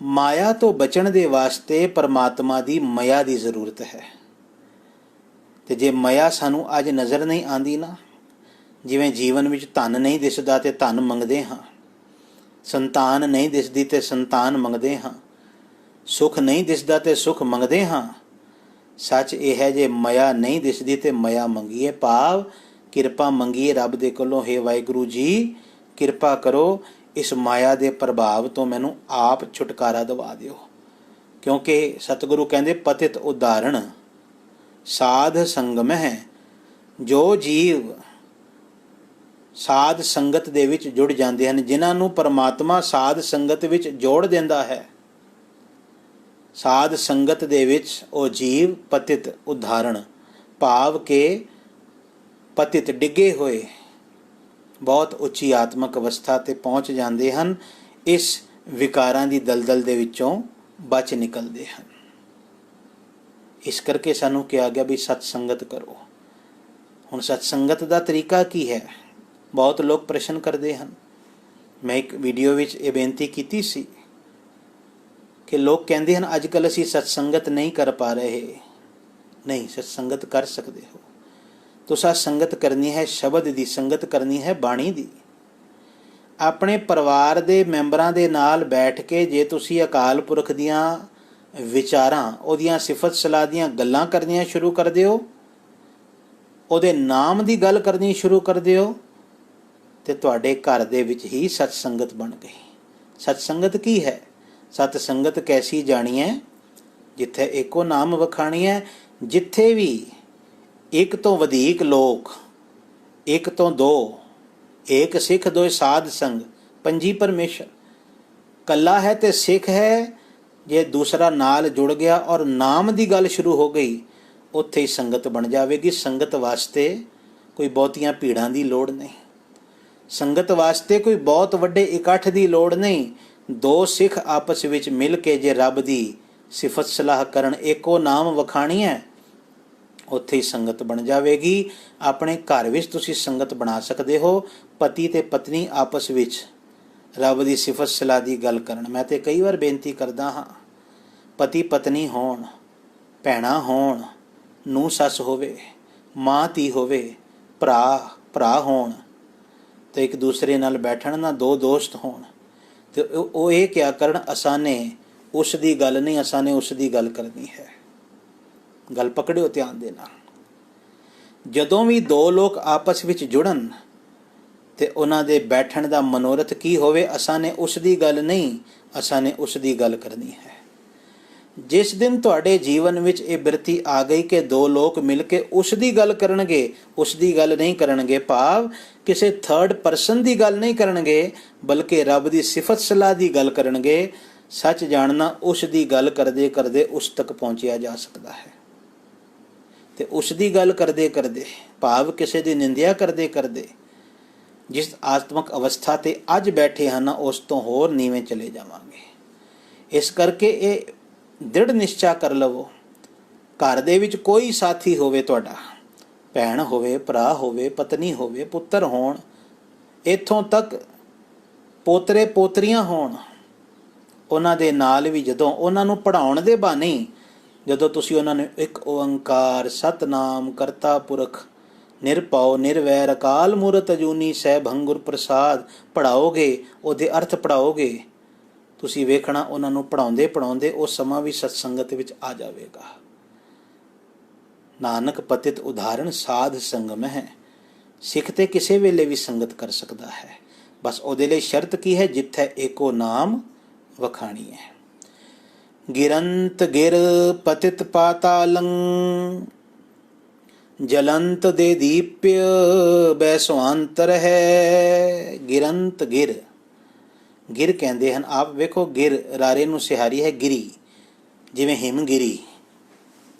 ਮਾਇਆ ਤੋਂ ਬਚਣ ਦੇ ਵਾਸਤੇ ਪਰਮਾਤਮਾ ਦੀ ਮਾਇਆ ਦੀ ਜ਼ਰੂਰਤ ਹੈ। ਤੇ ਜੇ ਮਾਇਆ ਸਾਨੂੰ ਅੱਜ ਨਜ਼ਰ ਨਹੀਂ ਆਉਂਦੀ ਨਾ, ਜਿਵੇਂ ਜੀਵਨ ਵਿੱਚ ਧਨ ਨਹੀਂ ਦਿਸਦਾ ਤੇ ਧਨ ਮੰਗਦੇ ਹਾਂ, ਸੰਤਾਨ ਨਹੀਂ ਦਿਸਦੀ ਤੇ ਸੰਤਾਨ ਮੰਗਦੇ ਹਾਂ, ਸੁਖ ਨਹੀਂ ਦਿਸਦਾ ਤੇ ਸੁਖ ਮੰਗਦੇ ਹਾਂ। ਸੱਚ ਇਹ ਹੈ, ਜੇ ਮਾਇਆ ਨਹੀਂ ਦਿਸਦੀ ਤੇ ਮਾਇਆ ਮੰਗੀਏ, ਭਾਵ ਕਿਰਪਾ ਮੰਗੀਏ ਰੱਬ ਦੇ ਕੋਲੋਂ। ਹੇ ਵਾਹਿਗੁਰੂ ਜੀ, ਕਿਰਪਾ ਕਰੋ, ਇਸ ਮਾਇਆ ਦੇ ਪ੍ਰਭਾਵ ਤੋਂ ਮੈਨੂੰ ਆਪ ਛੁਟਕਾਰਾ ਦਿਵਾ ਦਿਓ। ਕਿਉਂਕਿ ਸਤਿਗੁਰੂ ਕਹਿੰਦੇ ਪਤਿਤ ਉਦਾਹਰਣ ਸਾਧ ਸੰਗਮ ਹੈ। ਜੋ ਜੀਵ ਸਾਧ ਸੰਗਤ ਦੇ ਵਿੱਚ ਜੁੜ ਜਾਂਦੇ ਹਨ, ਜਿਨ੍ਹਾਂ ਨੂੰ ਪਰਮਾਤਮਾ ਸਾਧ ਸੰਗਤ ਵਿੱਚ ਜੋੜ ਦਿੰਦਾ ਹੈ, ਸਾਧ ਸੰਗਤ ਦੇ ਵਿੱਚ ਉਹ ਜੀਵ ਪਤਿਤ ਉਦਾਹਰਣ, ਭਾਵ ਕਿ ਪਤਿਤ ਡਿੱਗੇ ਹੋਏ ਬਹੁਤ ਉੱਚੀ ਆਤਮਕ ਅਵਸਥਾ ਤੇ ਪਹੁੰਚ ਜਾਂਦੇ ਹਨ। ਇਸ ਵਿਕਾਰਾਂ ਦੀ ਦਲਦਲ ਦੇ ਵਿੱਚੋਂ ਬਚ ਨਿਕਲਦੇ ਹਨ। ਇਸ ਕਰਕੇ ਸਾਨੂੰ ਕਿਹਾ ਗਿਆ ਵੀ ਸਤ ਸੰਗਤ ਕਰੋ। ਹੁਣ ਸਤ ਸੰਗਤ ਦਾ ਤਰੀਕਾ ਕੀ ਹੈ? ਬਹੁਤ ਲੋਕ ਪ੍ਰਸ਼ਨ ਕਰਦੇ ਹਨ। ਮੈਂ ਇੱਕ ਵੀਡੀਓ ਵਿੱਚ ਇਹ ਬੇਨਤੀ ਕੀਤੀ ਸੀ ਕਿ ਲੋਕ ਕਹਿੰਦੇ ਹਨ ਅੱਜ ਕੱਲ੍ਹ ਅਸੀਂ ਸਤਸੰਗਤ ਨਹੀਂ ਕਰ ਪਾ ਰਹੇ। ਨਹੀਂ, ਸਤਸੰਗਤ ਕਰ ਸਕਦੇ ਹੋ। ਤੁਸੀਂ ਸੰਗਤ ਕਰਨੀ ਹੈ, ਸ਼ਬਦ ਦੀ ਸੰਗਤ ਕਰਨੀ ਹੈ, ਬਾਣੀ ਦੀ। ਆਪਣੇ ਪਰਿਵਾਰ ਦੇ ਮੈਂਬਰਾਂ ਦੇ ਨਾਲ ਬੈਠ ਕੇ ਜੇ ਤੁਸੀਂ ਅਕਾਲ ਪੁਰਖ ਦੀਆਂ ਵਿਚਾਰਾਂ, ਉਹਦੀਆਂ ਸਿਫਤ ਸਲਾਹ ਦੀਆਂ ਗੱਲਾਂ ਕਰਨੀਆਂ ਸ਼ੁਰੂ ਕਰ ਦਿਓ, ਉਹਦੇ ਨਾਮ ਦੀ ਗੱਲ ਕਰਨੀ ਸ਼ੁਰੂ ਕਰ ਦਿਓ, ਤੇ ਤੁਹਾਡੇ ਘਰ ਦੇ ਵਿੱਚ ਹੀ ਸਤਸੰਗਤ ਬਣ ਗਈ। ਸਤਸੰਗਤ ਕੀ ਹੈ? ਸਤ ਸੰਗਤ ਕੈਸੀ ਜਾਣੀ ਹੈ? ਜਿੱਥੇ ਇੱਕੋ ਨਾਮ ਵਖਾਣੀ ਹੈ, ਜਿੱਥੇ ਵੀ ਇੱਕ ਤੋਂ ਵਧੇਕ ਲੋਕ, ਇੱਕ ਤੋਂ ਦੋ, ਏਕ ਸਿੱਖ ਦੋਇ ਸਾਧ ਸੰਗ, ਪੰਜੀ ਪਰਮੇਸ਼ਰ। ਕੱਲਾ ਹੈ ਤੇ ਸਿੱਖ ਹੈ। ਜੇ ਦੂਸਰਾ ਨਾਲ ਜੁੜ ਗਿਆ ਔਰ ਨਾਮ ਦੀ ਗੱਲ ਸ਼ੁਰੂ ਹੋ ਗਈ, ਉੱਥੇ ਹੀ ਸੰਗਤ ਬਣ ਜਾਵੇਗੀ। ਸੰਗਤ ਵਾਸਤੇ ਕੋਈ ਬਹੁਤੀਆਂ ਭੀੜਾਂ ਦੀ ਲੋੜ ਨਹੀਂ, ਸੰਗਤ ਵਾਸਤੇ ਕੋਈ ਬਹੁਤ ਵੱਡੇ ਇਕੱਠ ਦੀ ਲੋੜ ਨਹੀਂ। ਦੋ ਸਿੱਖ ਆਪਸ ਵਿੱਚ ਮਿਲ ਕੇ ਜੇ ਰੱਬ ਦੀ ਸਿਫਤ ਸਲਾਹ ਕਰਨ, ਇੱਕੋ ਨਾਮ ਵਖਾਣੀ ਹੈ, ਉੱਥੇ ਹੀ ਸੰਗਤ ਬਣ ਜਾਵੇਗੀ। ਆਪਣੇ ਘਰ ਵਿੱਚ ਤੁਸੀਂ ਸੰਗਤ ਬਣਾ ਸਕਦੇ ਹੋ। ਪਤੀ ਤੇ ਪਤਨੀ ਆਪਸ ਵਿੱਚ ਰੱਬ ਦੀ ਸਿਫਤ ਸਲਾਹ ਦੀ ਗੱਲ ਕਰਨ। ਮੈਂ ਤੇ ਕਈ ਵਾਰ ਬੇਨਤੀ ਕਰਦਾ ਹਾਂ, ਪਤੀ ਪਤਨੀ ਹੋਣ, ਭੈਣਾਂ ਹੋਣ, ਨੂੰਹ ਸੱਸ ਹੋਵੇ, ਮਾਂ ਧੀ ਹੋਵੇ, ਭਰਾ ਭਰਾ ਹੋਣ, ਤੇ ਇੱਕ ਦੂਸਰੇ ਨਾਲ ਬੈਠਣ ਨਾ, ਦੋ ਦੋਸਤ ਹੋਣ, ਤੇ ਉਹ ਇਹ ਕਿਆ ਕਰਨ, ਅਸਾਂ ਨੇ ਉਸ ਦੀ ਗੱਲ ਨਹੀਂ, ਅਸਾਂ ਨੇ ਉਸ ਦੀ ਗੱਲ ਕਰਨੀ ਹੈ। ਗੱਲ ਪਕੜਿਓ ਧਿਆਨ ਦੇ ਨਾਲ। ਜਦੋਂ ਵੀ ਦੋ ਲੋਕ ਆਪਸ ਵਿੱਚ ਜੁੜਨ ਤੇ ਉਹਨਾਂ ਦੇ ਬੈਠਣ ਦਾ ਮਨੋਰਥ ਕੀ ਹੋਵੇ, ਅਸਾਂ ਨੇ ਉਸ ਦੀ ਗੱਲ ਨਹੀਂ, ਅਸਾਂ ਨੇ ਉਸ ਦੀ ਗੱਲ ਕਰਨੀ ਹੈ। ਜਿਸ ਦਿਨ ਤੁਹਾਡੇ ਜੀਵਨ ਵਿੱਚ ਇਹ ਬਿਰਤੀ ਆ ਗਈ ਕਿ ਦੋ ਲੋਕ ਮਿਲ ਕੇ ਉਸ ਦੀ ਗੱਲ ਕਰਨਗੇ, ਉਸ ਦੀ ਗੱਲ ਨਹੀਂ ਕਰਨਗੇ, ਭਾਵ ਕਿਸੇ ਥਰਡ ਪਰਸਨ ਦੀ ਗੱਲ ਨਹੀਂ ਕਰਨਗੇ, ਬਲਕਿ ਰੱਬ ਦੀ ਸਿਫਤ ਸਲਾਹ ਦੀ ਗੱਲ ਕਰਨਗੇ, ਸੱਚ ਜਾਣਨਾ ਉਸ ਦੀ ਗੱਲ ਕਰਦੇ ਕਰਦੇ ਉਸ ਤੱਕ ਪਹੁੰਚਿਆ ਜਾ ਸਕਦਾ ਹੈ। ਤੇ ਉਸ ਦੀ ਗੱਲ ਕਰਦੇ ਕਰਦੇ, ਭਾਵ ਕਿਸੇ ਦੀ ਨਿੰਦਿਆ ਕਰਦੇ ਕਰਦੇ, ਜਿਸ ਆਤਮਕ ਅਵਸਥਾ ਤੇ ਅੱਜ ਬੈਠੇ ਹਨ ਉਸ ਤੋਂ ਹੋਰ ਨੀਵੇਂ ਚਲੇ ਜਾਵਾਂਗੇ। ਇਸ ਕਰਕੇ ਇਹ ਦ੍ਰਿੜ ਨਿਸ਼ਚਾ ਕਰ ਲਵੋ, ਘਰ ਦੇ ਵਿੱਚ ਕੋਈ ਸਾਥੀ ਹੋਵੇ ਤੁਹਾਡਾ, ਭੈਣ ਹੋਵੇ, ਭਰਾ ਹੋਵੇ, ਪਤਨੀ ਹੋਵੇ, ਪੁੱਤਰ ਹੋਣ, ਇੱਥੋਂ ਤੱਕ ਪੋਤਰੇ ਪੋਤਰੀਆਂ ਹੋਣ, ਉਹਨਾਂ ਦੇ ਨਾਲ ਵੀ ਜਦੋਂ ਉਹਨਾਂ ਨੂੰ ਪੜ੍ਹਾਉਣ ਦੇ ਬਹਾਨੇ, ਜਦੋਂ ਤੁਸੀਂ ਉਹਨਾਂ ਨੂੰ ਇੱਕ ਓੰਕਾਰ ਸਤਨਾਮ ਕਰਤਾ ਪੁਰਖ ਨਿਰਭਉ ਨਿਰਵੈਰ ਅਕਾਲ ਮੂਰਤ ਅਜੂਨੀ ਸੈਭੰ ਗੁਰ ਪ੍ਰਸਾਦ ਪੜ੍ਹਾਓਗੇ, ਉਹਦੇ ਅਰਥ ਪੜ੍ਹਾਓਗੇ, ਤੁਸੀਂ ਵੇਖਣਾ ਉਹਨਾਂ ਨੂੰ ਪੜ੍ਹਾਉਂਦੇ ਪੜ੍ਹਾਉਂਦੇ ਉਹ ਸਮਾਂ ਵੀ ਸਤਸੰਗਤ ਵਿੱਚ ਆ ਜਾਵੇਗਾ। ਨਾਨਕ ਪਤਿਤ ਉਦਾਹਰਣ ਸਾਧ ਸੰਗਮ ਹੈ। ਸਿੱਖ ਤੇ ਕਿਸੇ ਵੇਲੇ ਵੀ ਸੰਗਤ ਕਰ ਸਕਦਾ ਹੈ, ਬਸ ਉਹਦੇ ਲਈ ਸ਼ਰਤ ਕੀ ਹੈ, ਜਿੱਥੇ ਏਕੋ ਨਾਮ ਵਖਾਣੀ ਹੈ। ਗਿਰੰਤ ਗਿਰ ਪਤਿਤ ਪਾਤਾਲੰ ਜਲੰਤ ਦੇ ਦੀਪਯ ਬੈਸਵਾਂਤਰ ਹੈ। ਗਿਰੰਤ ਗਿਰ, ਗਿਰ ਕਹਿੰਦੇ ਹਨ। ਆਪ ਵੇਖੋ, ਗਿਰ ਰਾਰੇ ਨੂੰ ਸਿਹਾਰੀ ਹੈ ਗਿਰੀ, ਜਿਵੇਂ ਹਿਮਗਿਰੀ।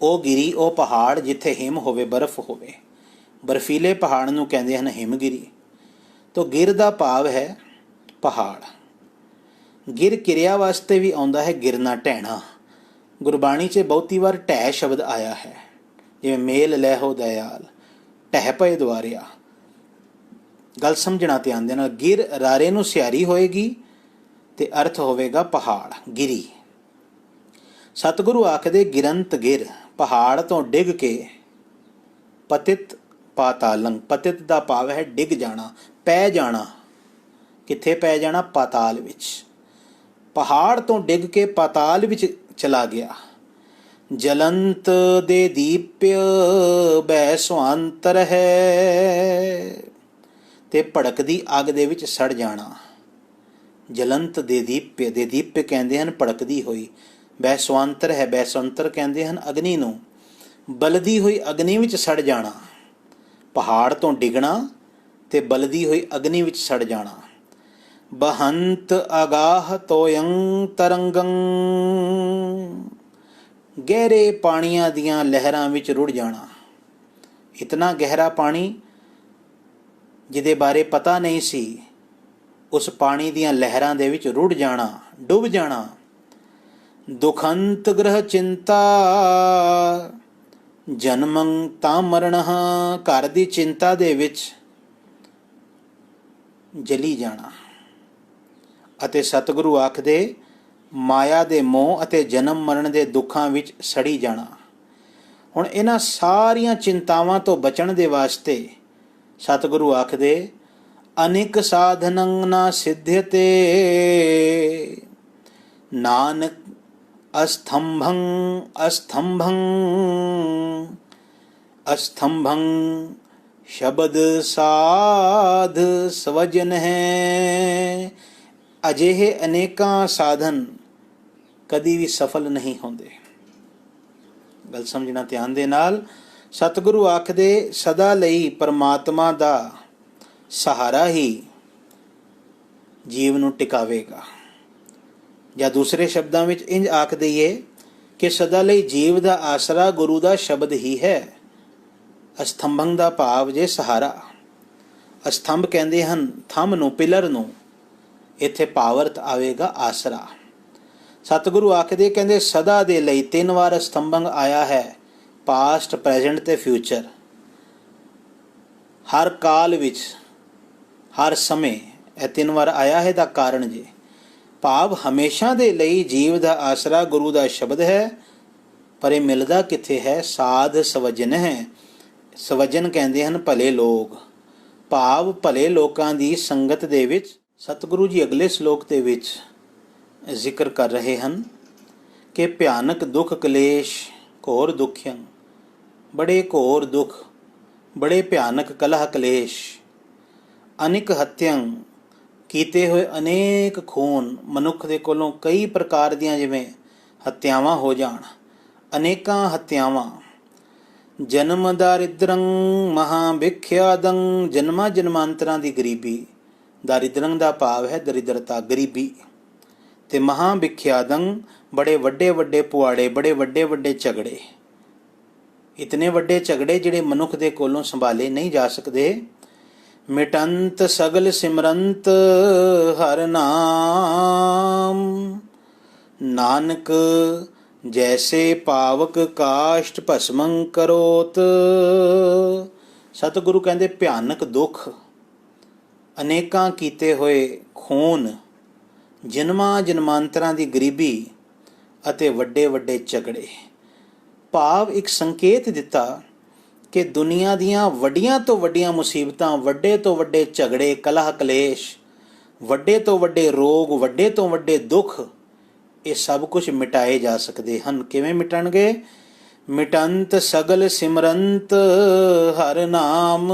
ਉਹ ਗਿਰੀ, ਉਹ ਪਹਾੜ ਜਿੱਥੇ ਹਿਮ ਹੋਵੇ, ਬਰਫ਼ ਹੋਵੇ, ਬਰਫੀਲੇ ਪਹਾੜ ਨੂੰ ਕਹਿੰਦੇ ਹਨ ਹਿਮਗਿਰੀ। ਤੋ ਗਿਰ ਦਾ ਭਾਵ ਹੈ ਪਹਾੜ। ਗਿਰ ਕਿਰਿਆ ਵਾਸਤੇ ਵੀ ਆਉਂਦਾ ਹੈ, ਗਿਰਨਾ ਢਹਿਣਾ। ਗੁਰਬਾਣੀ 'ਚ ਬਹੁਤੀ ਵਾਰ ਢਹਿ ਸ਼ਬਦ ਆਇਆ ਹੈ, ਜਿਵੇਂ ਮੇਲ ਲੈਹੋ ਦਇਆਲ, ਢਹਿ ਪਏ ਦੁਆਰਿਆ। ਗੱਲ ਸਮਝਣਾ ਧਿਆਨ ਦੇ ਨਾਲ। ਗਿਰ ਰਾਰੇ ਨੂੰ ਸਿਹਾਰੀ ਹੋਏਗੀ ਤੇ ਅਰਥ ਹੋਵੇਗਾ ਪਹਾੜ, ਗਿਰੀ। ਸਤਿਗੁਰੂ ਆਖਦੇ ਗਿਰੰਤ ਗਿਰ, ਪਹਾੜ ਤੋਂ ਡਿੱਗ ਕੇ, ਪਤਿਤ ਪਾਤਾਲੰ, ਪਤਿਤ ਦਾ ਭਾਵ ਹੈ ਡਿੱਗ ਜਾਣਾ, ਪੈ ਜਾਣਾ। ਕਿੱਥੇ ਪੈ ਜਾਣਾ? ਪਾਤਾਲ ਵਿੱਚ। ਪਹਾੜ ਤੋਂ ਡਿੱਗ ਕੇ ਪਾਤਾਲ ਵਿੱਚ ਚਲਾ ਗਿਆ। ਜਲੰਤ ਦੇ ਦੀਪਯ ਬੈ ਸੁਆਂਤਰ ਹੈ, ਤੇ ਭੜਕਦੀ ਅੱਗ ਦੇ ਵਿੱਚ ਸੜ ਜਾਣਾ। ਜਲੰਤ ਦੇ ਦੀਪਯ, ਦੇ ਦੀਪਯ ਕਹਿੰਦੇ ਹਨ ਭੜਕਦੀ ਹੋਈ। ਬੈਸਵਾਂਤਰ ਹੈ, ਬੈਸਵੰਤਰ ਕਹਿੰਦੇ ਹਨ ਅਗਨੀ ਨੂੰ। ਬਲਦੀ ਹੋਈ ਅਗਨੀ ਵਿੱਚ ਸੜ ਜਾਣਾ। ਪਹਾੜ ਤੋਂ ਡਿੱਗਣਾ ਤੇ ਬਲਦੀ ਹੋਈ ਅਗਨੀ ਵਿੱਚ ਸੜ ਜਾਣਾ। ਬਹੰਤ ਅਗਾਹ ਤੋਯੰ ਤਰੰਗੰ, ਗਹਿਰੇ ਪਾਣੀਆਂ ਦੀਆਂ ਲਹਿਰਾਂ ਵਿੱਚ ਰੁੜ ਜਾਣਾ। ਇਤਨਾ ਗਹਿਰਾ ਪਾਣੀ ਜਿਹਦੇ ਬਾਰੇ ਪਤਾ ਨਹੀਂ ਸੀ, ਉਸ ਪਾਣੀ ਦੀਆਂ ਲਹਿਰਾਂ ਦੇ ਵਿੱਚ ਰੁੜ ਜਾਣਾ, ਡੁੱਬ ਜਾਣਾ। ਦੁਖੰਤ ਗ੍ਰਹ ਚਿੰਤਾ ਜਨਮੰ ਤਾਂ ਮਰਨ, ਘਰ ਦੀ ਚਿੰਤਾ ਦੇ ਵਿੱਚ ਜਲੀ ਜਾਣਾ। ਅਤੇ ਸਤਿਗੁਰੂ ਆਖਦੇ ਮਾਇਆ ਦੇ ਮੋਹ ਅਤੇ ਜਨਮ ਮਰਨ ਦੇ ਦੁੱਖਾਂ ਵਿੱਚ ਸੜੀ ਜਾਣਾ। ਹੁਣ ਇਹਨਾਂ ਸਾਰੀਆਂ ਚਿੰਤਾਵਾਂ ਤੋਂ ਬਚਣ ਦੇ ਵਾਸਤੇ ਸਤਿਗੁਰੂ ਆਖਦੇ ਅਨੇਕ ਸਾਧਨੰ ਨਾ ਸਿੱਧਯਤੇ ਨਾਨਕ ਅਸਥੰਭੰ ਅਸਥੰਭੰ ਅਸਥੰਭੰ ਸ਼ਬਦ ਸਾਧ ਸਵਜਨ ਹੈ। ਅਜਿਹੇ ਅਨੇਕਾਂ ਸਾਧਨ ਕਦੀ ਵੀ ਸਫਲ ਨਹੀਂ ਹੁੰਦੇ। ਗੱਲ ਸਮਝਣਾ ਧਿਆਨ ਦੇ ਨਾਲ। ਸਤਿਗੁਰੂ ਆਖਦੇ ਸਦਾ ਲਈ ਪਰਮਾਤਮਾ ਦਾ ਸਹਾਰਾ ਹੀ ਜੀਵ ਨੂੰ ਟਿਕਾਵੇਗਾ। ਜਾਂ ਦੂਸਰੇ ਸ਼ਬਦਾਂ ਵਿੱਚ ਇੰਜ ਆਖ ਦਈਏ ਕਿ ਸਦਾ ਲਈ ਜੀਵ ਦਾ ਆਸਰਾ ਗੁਰੂ ਦਾ ਸ਼ਬਦ ਹੀ ਹੈ। ਅਸਥੰਭੰ ਦਾ ਭਾਵ ਜੇ ਸਹਾਰਾ। ਅਸਥੰਭ ਕਹਿੰਦੇ ਹਨ ਥੰਮ ਨੂੰ, ਪਿਲਰ ਨੂੰ। ਇੱਥੇ ਭਾਵਰਤ ਆਵੇਗਾ ਆਸਰਾ। ਸਤਿਗੁਰੂ ਆਖਦੇ ਕਹਿੰਦੇ ਸਦਾ ਦੇ ਲਈ 3 ਵਾਰ ਅਸਥੰਭੰ ਆਇਆ ਹੈ, ਪਾਸਟ, ਪ੍ਰੈਜ਼ੈਂਟ ਤੇ ਫਿਊਚਰ। ਹਰ ਕਾਲ ਵਿੱਚ, ਹਰ ਸਮੇਂ ਇਹ 3 ਵਾਰ ਆਇਆ ਹੈ ਦਾ ਕਾਰਨ ਜੇ। ਭਾਵ ਹਮੇਸ਼ਾ ਦੇ ਲਈ ਜੀਵ ਦਾ ਆਸਰਾ ਗੁਰੂ ਦਾ ਸ਼ਬਦ ਹੈ, ਪਰ ਇਹ ਮਿਲਦਾ ਕਿੱਥੇ ਹੈ? ਸਾਧ ਸਵਜਨ ਹੈ। ਸਵਜਨ ਕਹਿੰਦੇ ਹਨ ਭਲੇ ਲੋਕ, ਭਾਵ ਭਲੇ ਲੋਕਾਂ ਦੀ ਸੰਗਤ ਦੇ ਵਿੱਚ। ਸਤਿਗੁਰੂ ਜੀ ਅਗਲੇ ਸ਼ਲੋਕ ਦੇ ਵਿੱਚ ਜ਼ਿਕਰ ਕਰ ਰਹੇ ਹਨ ਕਿ ਭਿਆਨਕ ਦੁੱਖ ਕਲੇਸ਼ ਘੋਰ ਦੁਖਿਅੰ, ਬੜੇ ਘੋਰ ਦੁੱਖ, ਬੜੇ ਭਿਆਨਕ ਕਲਹ ਕਲੇਸ਼, ਅਨੇਕ ਹੱਤਿਅੰ, ਕੀਤੇ ਹੋਏ ਅਨੇਕ ਖੂਨ, ਮਨੁੱਖ ਦੇ ਕੋਲੋਂ ਕਈ ਪ੍ਰਕਾਰ ਦੀਆਂ ਜਿਵੇਂ ਹੱਤਿਆਵਾਂ ਹੋ ਜਾਣ, ਅਨੇਕਾਂ ਹੱਤਿਆਵਾਂ। ਜਨਮ ਦਾਰਿਦਰੰ ਮਹਾਭਿਖਿਆਦੰ, ਜਨਮਾਂ ਜਨਮਾਂਤਰਾਂ ਦੀ ਗਰੀਬੀ। ਦਾਰਿਦਰੰ ਦਾ ਭਾਵ ਹੈ ਦਰਿਦਰਤਾ, ਗਰੀਬੀ। ਤੇ ਮਹਾਭਿਖਿਆਦੰ, ਬੜੇ ਵੱਡੇ ਵੱਡੇ ਪੁਆੜੇ, ਬੜੇ ਵੱਡੇ ਵੱਡੇ ਝਗੜੇ, ਇਤਨੇ ਵੱਡੇ ਝਗੜੇ ਜਿਹੜੇ ਮਨੁੱਖ ਦੇ ਕੋਲੋਂ ਸੰਭਾਲੇ ਨਹੀਂ ਜਾ ਸਕਦੇ। ਮਿਟੰਤ ਸਗਲ ਸਿਮਰੰਤ ਹਰ ਨਾਮ, ਨਾਨਕ ਜੈਸੇ ਪਾਵਕ ਕਾਸ਼ਟ ਭਸਮੰ ਕਰੋਤ। ਸਤਿਗੁਰੂ ਕਹਿੰਦੇ ਭਿਆਨਕ ਦੁੱਖ, ਅਨੇਕਾਂ ਕੀਤੇ ਹੋਏ ਖੂਨ, ਜਨਮਾਂ ਜਨਮਾਂਤਰਾਂ ਦੀ ਗਰੀਬੀ ਅਤੇ ਵੱਡੇ ਵੱਡੇ ਝਗੜੇ। ਭਾਵ ਇੱਕ ਸੰਕੇਤ ਦਿੱਤਾ ਕਿ ਦੁਨੀਆ ਦੀਆਂ ਵੱਡੀਆਂ ਤੋਂ ਵੱਡੀਆਂ ਮੁਸੀਬਤਾਂ, ਵੱਡੇ ਤੋਂ ਵੱਡੇ ਝਗੜੇ, ਕਲਹ ਕਲੇਸ਼, ਵੱਡੇ ਤੋਂ ਵੱਡੇ ਰੋਗ, ਵੱਡੇ ਤੋਂ ਵੱਡੇ ਦੁੱਖ, ਇਹ ਸਭ ਕੁਝ ਮਿਟਾਏ ਜਾ ਸਕਦੇ ਹਨ। ਕਿਵੇਂ ਮਿਟਣਗੇ? ਮਿਟੰਤ ਸਗਲ ਸਿਮਰੰਤ ਹਰ ਨਾਮ,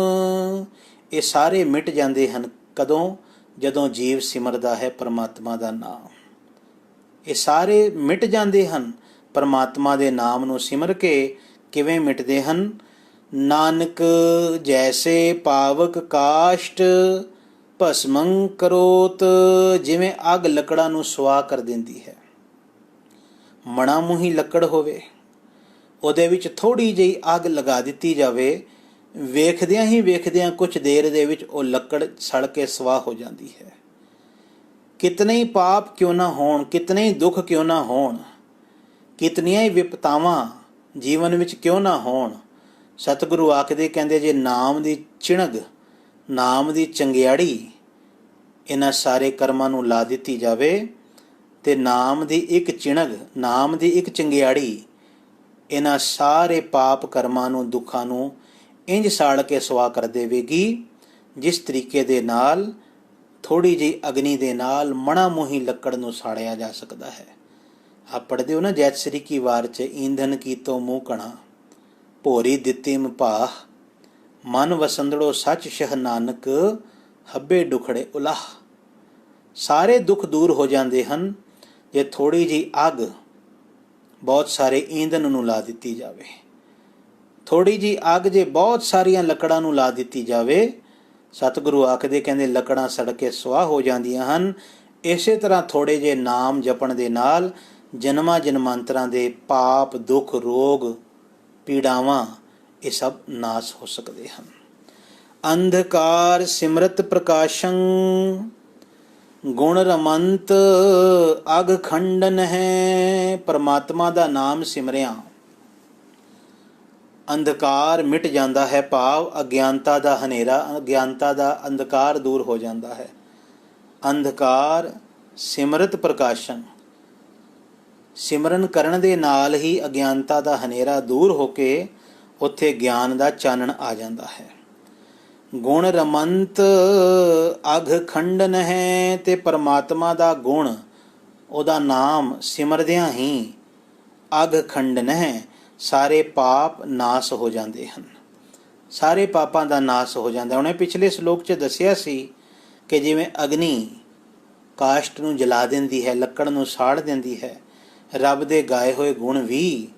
ਇਹ ਸਾਰੇ ਮਿਟ ਜਾਂਦੇ ਹਨ। ਕਦੋਂ? ਜਦੋਂ ਜੀਵ ਸਿਮਰਦਾ ਹੈ ਪਰਮਾਤਮਾ ਦਾ ਨਾਮ। ਇਹ ਸਾਰੇ ਮਿਟ ਜਾਂਦੇ ਹਨ ਪਰਮਾਤਮਾ ਦੇ ਨਾਮ ਨੂੰ ਸਿਮਰ ਕੇ। ਕਿਵੇਂ ਮਿਟਦੇ ਹਨ? ਨਾਨਕ ਜੈਸੇ ਪਾਵਕ ਕਾਸ਼ਟ ਭਸਮੰ ਕਰੋਤ, ਜਿਵੇਂ ਅੱਗ ਲੱਕੜਾਂ ਨੂੰ ਸੁਆਹ ਕਰ ਦਿੰਦੀ ਹੈ। ਮਣਾ ਮੂੰਹੀ ਲੱਕੜ ਹੋਵੇ, ਉਹਦੇ ਵਿੱਚ ਥੋੜੀ ਜਿਹੀ ਅੱਗ ਲਗਾ ਦਿੱਤੀ ਜਾਵੇ, ਵੇਖਦਿਆਂ ਹੀ ਵੇਖਦਿਆਂ ਕੁਝ ਦੇਰ ਦੇ ਵਿੱਚ ਉਹ ਲੱਕੜ ਸੜ ਕੇ ਸਵਾਹ ਹੋ ਜਾਂਦੀ ਹੈ। ਕਿਤਨੇ ਹੀ ਪਾਪ ਕਿਉਂ ਨਾ ਹੋਣ, ਕਿਤਨੇ ਹੀ ਦੁੱਖ ਕਿਉਂ ਨਾ ਹੋਣ, ਕਿਤਨੀਆਂ ਹੀ ਵਿਪਤਾਵਾਂ ਜੀਵਨ ਵਿੱਚ ਕਿਉਂ ਨਾ ਹੋਣ, ਸਤਿਗੁਰੂ ਆਖਦੇ, ਕਹਿੰਦੇ ਜੇ ਨਾਮ ਦੀ ਚਿਣਗ, ਨਾਮ ਦੀ ਚੰਗਿਆੜੀ ਇਹਨਾਂ ਸਾਰੇ ਕਰਮਾਂ ਨੂੰ ਲਾ ਦਿੱਤੀ ਜਾਵੇ, ਤੇ ਨਾਮ ਦੀ ਇੱਕ ਚਿਣਗ, ਨਾਮ ਦੀ ਇੱਕ ਚੰਗਿਆੜੀ ਇਹਨਾਂ ਸਾਰੇ ਪਾਪ ਕਰਮਾਂ ਨੂੰ, ਦੁੱਖਾਂ ਨੂੰ ਇੰਜ ਸਾੜ ਕੇ ਸੁਆਹ ਕਰ ਦੇਵੇਗੀ, ਜਿਸ ਤਰੀਕੇ ਦੇ ਨਾਲ ਥੋੜੀ ਜਿਹੀ ਅਗਨੀ ਦੇ ਨਾਲ ਮਣਾ ਮੋਹੀ ਲੱਕੜ ਨੂੰ ਸਾੜਿਆ ਜਾ ਸਕਦਾ ਹੈ। ਆਪ ਪੜ੍ਹਦੇ ਹੋ ਨਾ, ਜੈਤ ਸ੍ਰੀ ਕੀ ਵਾਰ 'ਚ ਈਂਧਨ ਕੀਤੋ ਮੂੰਹ ਕਣਾ, ਭੋਰੀ ਦਿੱਤੀ ਮਪਾਹ, ਮਨ ਵਸੰਦੜੋ ਸੱਚ ਸ਼ਹ ਨਾਨਕ, ਹੱਬੇ ਡੁਖੜੇ ਉਲਾਹ। ਸਾਰੇ ਦੁੱਖ ਦੂਰ ਹੋ ਜਾਂਦੇ ਹਨ ਜੇ ਥੋੜੀ ਜਿਹੀ ਅੱਗ ਬਹੁਤ ਸਾਰੇ ਈਂਧਨ ਨੂੰ ਲਾ ਦਿੱਤੀ ਜਾਵੇ। ਥੋੜੀ ਜਿਹੀ ਅੱਗ ਜੇ ਬਹੁਤ ਸਾਰੀਆਂ ਲੱਕੜਾਂ ਨੂੰ ਲਾ ਦਿੱਤੀ ਜਾਵੇ, ਸਤਿਗੁਰੂ ਆਖਦੇ, ਕਹਿੰਦੇ ਲੱਕੜਾਂ ਸੜ ਕੇ ਸੁਆਹ ਹੋ ਜਾਂਦੀਆਂ ਹਨ। ਇਸੇ ਤਰ੍ਹਾਂ ਥੋੜੇ ਜਿਹੇ ਨਾਮ ਜਪਣ ਦੇ ਨਾਲ ਜਨਮਾਂ ਜਨਮਾਂਤਰਾਂ ਦੇ ਪਾਪ, ਦੁੱਖ, ਰੋਗ, ਪੀੜਾਵਾਂ, ਇਹ ਸਭ ਨਾਸ ਹੋ ਸਕਦੇ ਹਨ। ਅੰਧਕਾਰ ਸਿਮਰਤ ਪ੍ਰਕਾਸ਼ੰ, ਗੁਣ ਰਮੰਤ ਅਗ ਖੰਡਨ ਹੈ। ਪਰਮਾਤਮਾ ਦਾ ਨਾਮ ਸਿਮਰਿਆ ਅੰਧਕਾਰ ਮਿਟ ਜਾਂਦਾ ਹੈ, ਭਾਵ ਅਗਿਆਨਤਾ ਦਾ ਹਨੇਰਾ, ਅਗਿਆਨਤਾ ਦਾ ਅੰਧਕਾਰ ਦੂਰ ਹੋ ਜਾਂਦਾ ਹੈ। ਅੰਧਕਾਰ ਸਿਮਰਤ ਪ੍ਰਕਾਸ਼ਨ, ਸਿਮਰਨ ਕਰਨ ਦੇ ਨਾਲ ਹੀ ਅਗਿਆਨਤਾ ਦਾ ਹਨੇਰਾ ਦੂਰ ਹੋ ਕੇ ਉੱਥੇ ਗਿਆਨ ਦਾ ਚਾਨਣ ਆ ਜਾਂਦਾ ਹੈ। ਗੁਣ ਰਮੰਤ ਅਘ ਖੰਡਨ ਹੈ, ਤੇ ਪਰਮਾਤਮਾ ਦਾ ਗੁਣ, ਉਹਦਾ ਨਾਮ ਸਿਮਰਦਿਆਂ ਹੀ ਅਘ ਖੰਡਨ ਹੈ, ਸਾਰੇ ਪਾਪ ਨਾਸ ਹੋ ਜਾਂਦੇ ਹਨ। ਸਾਰੇ ਪਾਪਾਂ ਦਾ ਨਾਸ ਹੋ ਜਾਂਦਾ। ਉਹਨੇ ਪਿਛਲੇ ਸ਼ਲੋਕ 'ਚ ਦੱਸਿਆ ਸੀ ਕਿ ਜਿਵੇਂ ਅਗਨੀ ਕਾਸ਼ਟ ਨੂੰ ਜਲਾ ਦਿੰਦੀ ਹੈ, ਲੱਕੜ ਨੂੰ ਸਾੜ ਦਿੰਦੀ ਹੈ, ਰੱਬ ਦੇ ਗਾਏ ਹੋਏ ਗੁਣ ਵੀ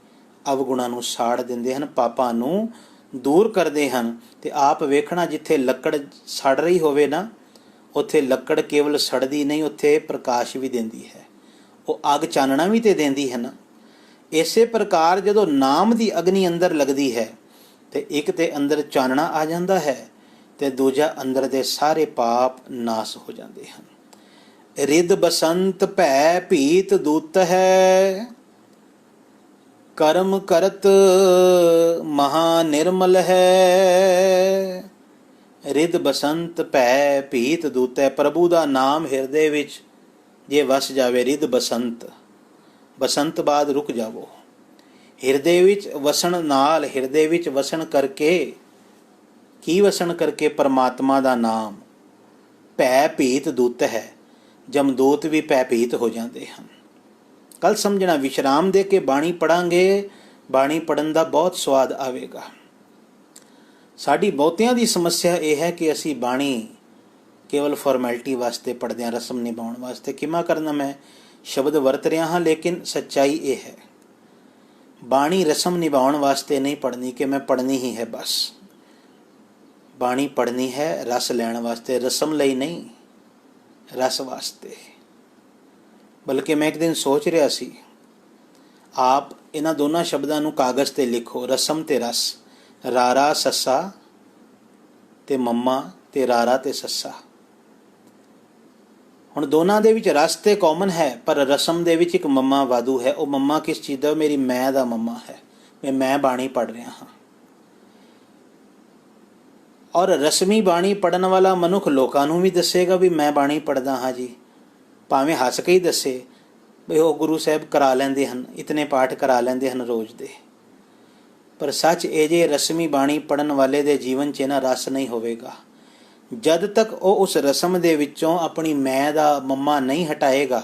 ਅਵਗੁਣਾਂ ਨੂੰ ਸਾੜ ਦਿੰਦੇ ਹਨ, ਪਾਪਾਂ ਨੂੰ ਦੂਰ ਕਰਦੇ ਹਨ। ਤੇ ਆਪ ਵੇਖਣਾ, ਜਿੱਥੇ ਲੱਕੜ ਸੜ ਰਹੀ ਹੋਵੇ ਨਾ, ਉੱਥੇ ਲੱਕੜ ਕੇਵਲ ਸੜਦੀ ਨਹੀਂ, ਉੱਥੇ ਪ੍ਰਕਾਸ਼ ਵੀ ਦਿੰਦੀ ਹੈ, ਉਹ ਅੱਗ ਚਾਨਣਾ ਵੀ ਤੇ ਦਿੰਦੀ ਹੈ ਨਾ। ਇਸੇ ਪ੍ਰਕਾਰ ਜਦੋਂ ਨਾਮ ਦੀ ਅਗਨੀ ਅੰਦਰ ਲੱਗਦੀ ਹੈ ਤੇ ਇੱਕ ਤੇ ਅੰਦਰ ਚਾਨਣਾ ਆ ਜਾਂਦਾ ਹੈ, ਤੇ ਦੂਜਾ ਅੰਦਰ ਦੇ ਸਾਰੇ ਪਾਪ ਨਾਸ ਹੋ ਜਾਂਦੇ ਹਨ। ਰਿਦ ਬਸੰਤ ਭੈ ਭੀਤ ਦੂਤ ਹੈ, ਕਰਮ ਕਰਤ ਮਹਾ ਨਿਰਮਲ ਹੈ। ਰਿਦ ਬਸੰਤ ਭੈ ਭੀਤ ਦੂਤੈ। ਪ੍ਰਭੂ ਦਾ ਨਾਮ ਹਿਰਦੇ ਵਿੱਚ ਜੇ ਵਸ ਜਾਵੇ, ਰਿਦ ਬਸੰਤ, ਬਸੰਤ ਬਾਅਦ ਰੁਕ ਜਾਵੋ। ਹਿਰਦੇ ਵਿੱਚ ਵਸਣ ਨਾਲ, ਹਿਰਦੇ ਵਿੱਚ ਵਸਣ ਕਰਕੇ, ਕੀ ਵਸਣ ਕਰਕੇ? ਪਰਮਾਤਮਾ ਦਾ ਨਾਮ। ਭੈ ਭੀਤ ਦੂਤ ਹੈ, ਜਮਦੂਤ ਵੀ ਭੈ ਭੀਤ ਹੋ ਜਾਂਦੇ ਹਨ। ਕੱਲ ਸਮਝਣਾ, ਵਿਸ਼ਰਾਮ ਦੇ ਕੇ ਬਾਣੀ ਪੜਾਂਗੇ, ਬਾਣੀ ਪੜਨ ਦਾ ਬਹੁਤ ਸਵਾਦ ਆਵੇਗਾ। ਸਾਡੀ ਬਹੁਤਿਆਂ ਦੀ ਸਮੱਸਿਆ ਇਹ ਹੈ ਕਿ ਅਸੀਂ ਬਾਣੀ ਕੇਵਲ ਫਾਰਮੈਲਿਟੀ ਵਾਸਤੇ ਪੜ੍ਹਦੇ ਹਾਂ, ਰਸਮ ਨਿਭਾਉਣ ਵਾਸਤੇ। ਕਿਮਾ ਕਰਨਾ, ਮੈਂ ਸ਼ਬਦ ਵਰਤ ਰਿਹਾ ਹਾਂ, ਲੇਕਿਨ ਸੱਚਾਈ ਇਹ ਹੈ, ਬਾਣੀ ਰਸਮ ਨਿਭਾਉਣ ਵਾਸਤੇ ਨਹੀਂ ਪੜ੍ਹਨੀ ਕਿ ਮੈਂ ਪੜ੍ਹਨੀ ਹੀ ਹੈ ਬਸ। ਬਾਣੀ ਪੜ੍ਹਨੀ ਹੈ ਰਸ ਲੈਣ ਵਾਸਤੇ, ਰਸਮ ਲਈ ਨਹੀਂ, ਰਸ ਵਾਸਤੇ। ਬਲਕਿ ਮੈਂ ਇੱਕ ਦਿਨ ਸੋਚ ਰਿਹਾ ਸੀ, ਆਪ ਇਹਨਾਂ ਦੋਨਾਂ ਸ਼ਬਦਾਂ ਨੂੰ ਕਾਗਜ਼ ਤੇ ਲਿਖੋ, ਰਸਮ ਤੇ ਰਸ। ਰਾਰਾ ਸੱਸਾ ਤੇ ਮੰਮਾ ਤੇ ਰਾਰਾ ਤੇ ਸੱਸਾ। ਹੁਣ ਦੋਨਾਂ ਦੇ ਵਿੱਚ ਰਸ ਤੇ ਕਾਮਨ ਹੈ, ਪਰ ਰਸਮ ਦੇ ਵਿੱਚ ਇੱਕ ਮੰਮਾ ਵਾਧੂ ਹੈ। ਉਹ ਮੰਮਾ ਕਿਸ ਚੀਜ਼ ਦਾ? ਮੇਰੀ ਮੈਂ ਦਾ ਮੰਮਾ ਹੈ। ਮੈਂ ਬਾਣੀ ਪੜ੍ਹ ਰਿਹਾ ਹਾਂ। ਔਰ ਰਸਮੀ ਬਾਣੀ ਪੜ੍ਹਨ ਵਾਲਾ ਮਨੁੱਖ ਲੋਕਾਂ ਨੂੰ ਵੀ ਦੱਸੇਗਾ ਵੀ ਮੈਂ ਬਾਣੀ ਪੜ੍ਹਦਾ ਹਾਂ ਜੀ, ਭਾਵੇਂ ਹੱਸ ਕੇ ਹੀ ਦੱਸੇ ਵੀ ਉਹ ਗੁਰੂ ਸਾਹਿਬ ਕਰਾ ਲੈਂਦੇ ਹਨ, ਇਤਨੇ ਪਾਠ ਕਰਾ ਲੈਂਦੇ ਹਨ ਰੋਜ਼ ਦੇ। ਪਰ ਸੱਚ ਇਹ ਜੇ ਰਸਮੀ ਬਾਣੀ ਪੜ੍ਹਨ ਵਾਲੇ ਦੇ ਜੀਵਨ 'ਚ ਨਾ ਰਸ ਨਹੀਂ ਹੋਵੇਗਾ। ਜਦ ਤੱਕ ਉਹ ਉਸ ਰਸਮ ਦੇ ਵਿੱਚੋਂ ਆਪਣੀ ਮੈਂ ਦਾ ਮੰਮਾ ਨਹੀਂ ਹਟਾਏਗਾ,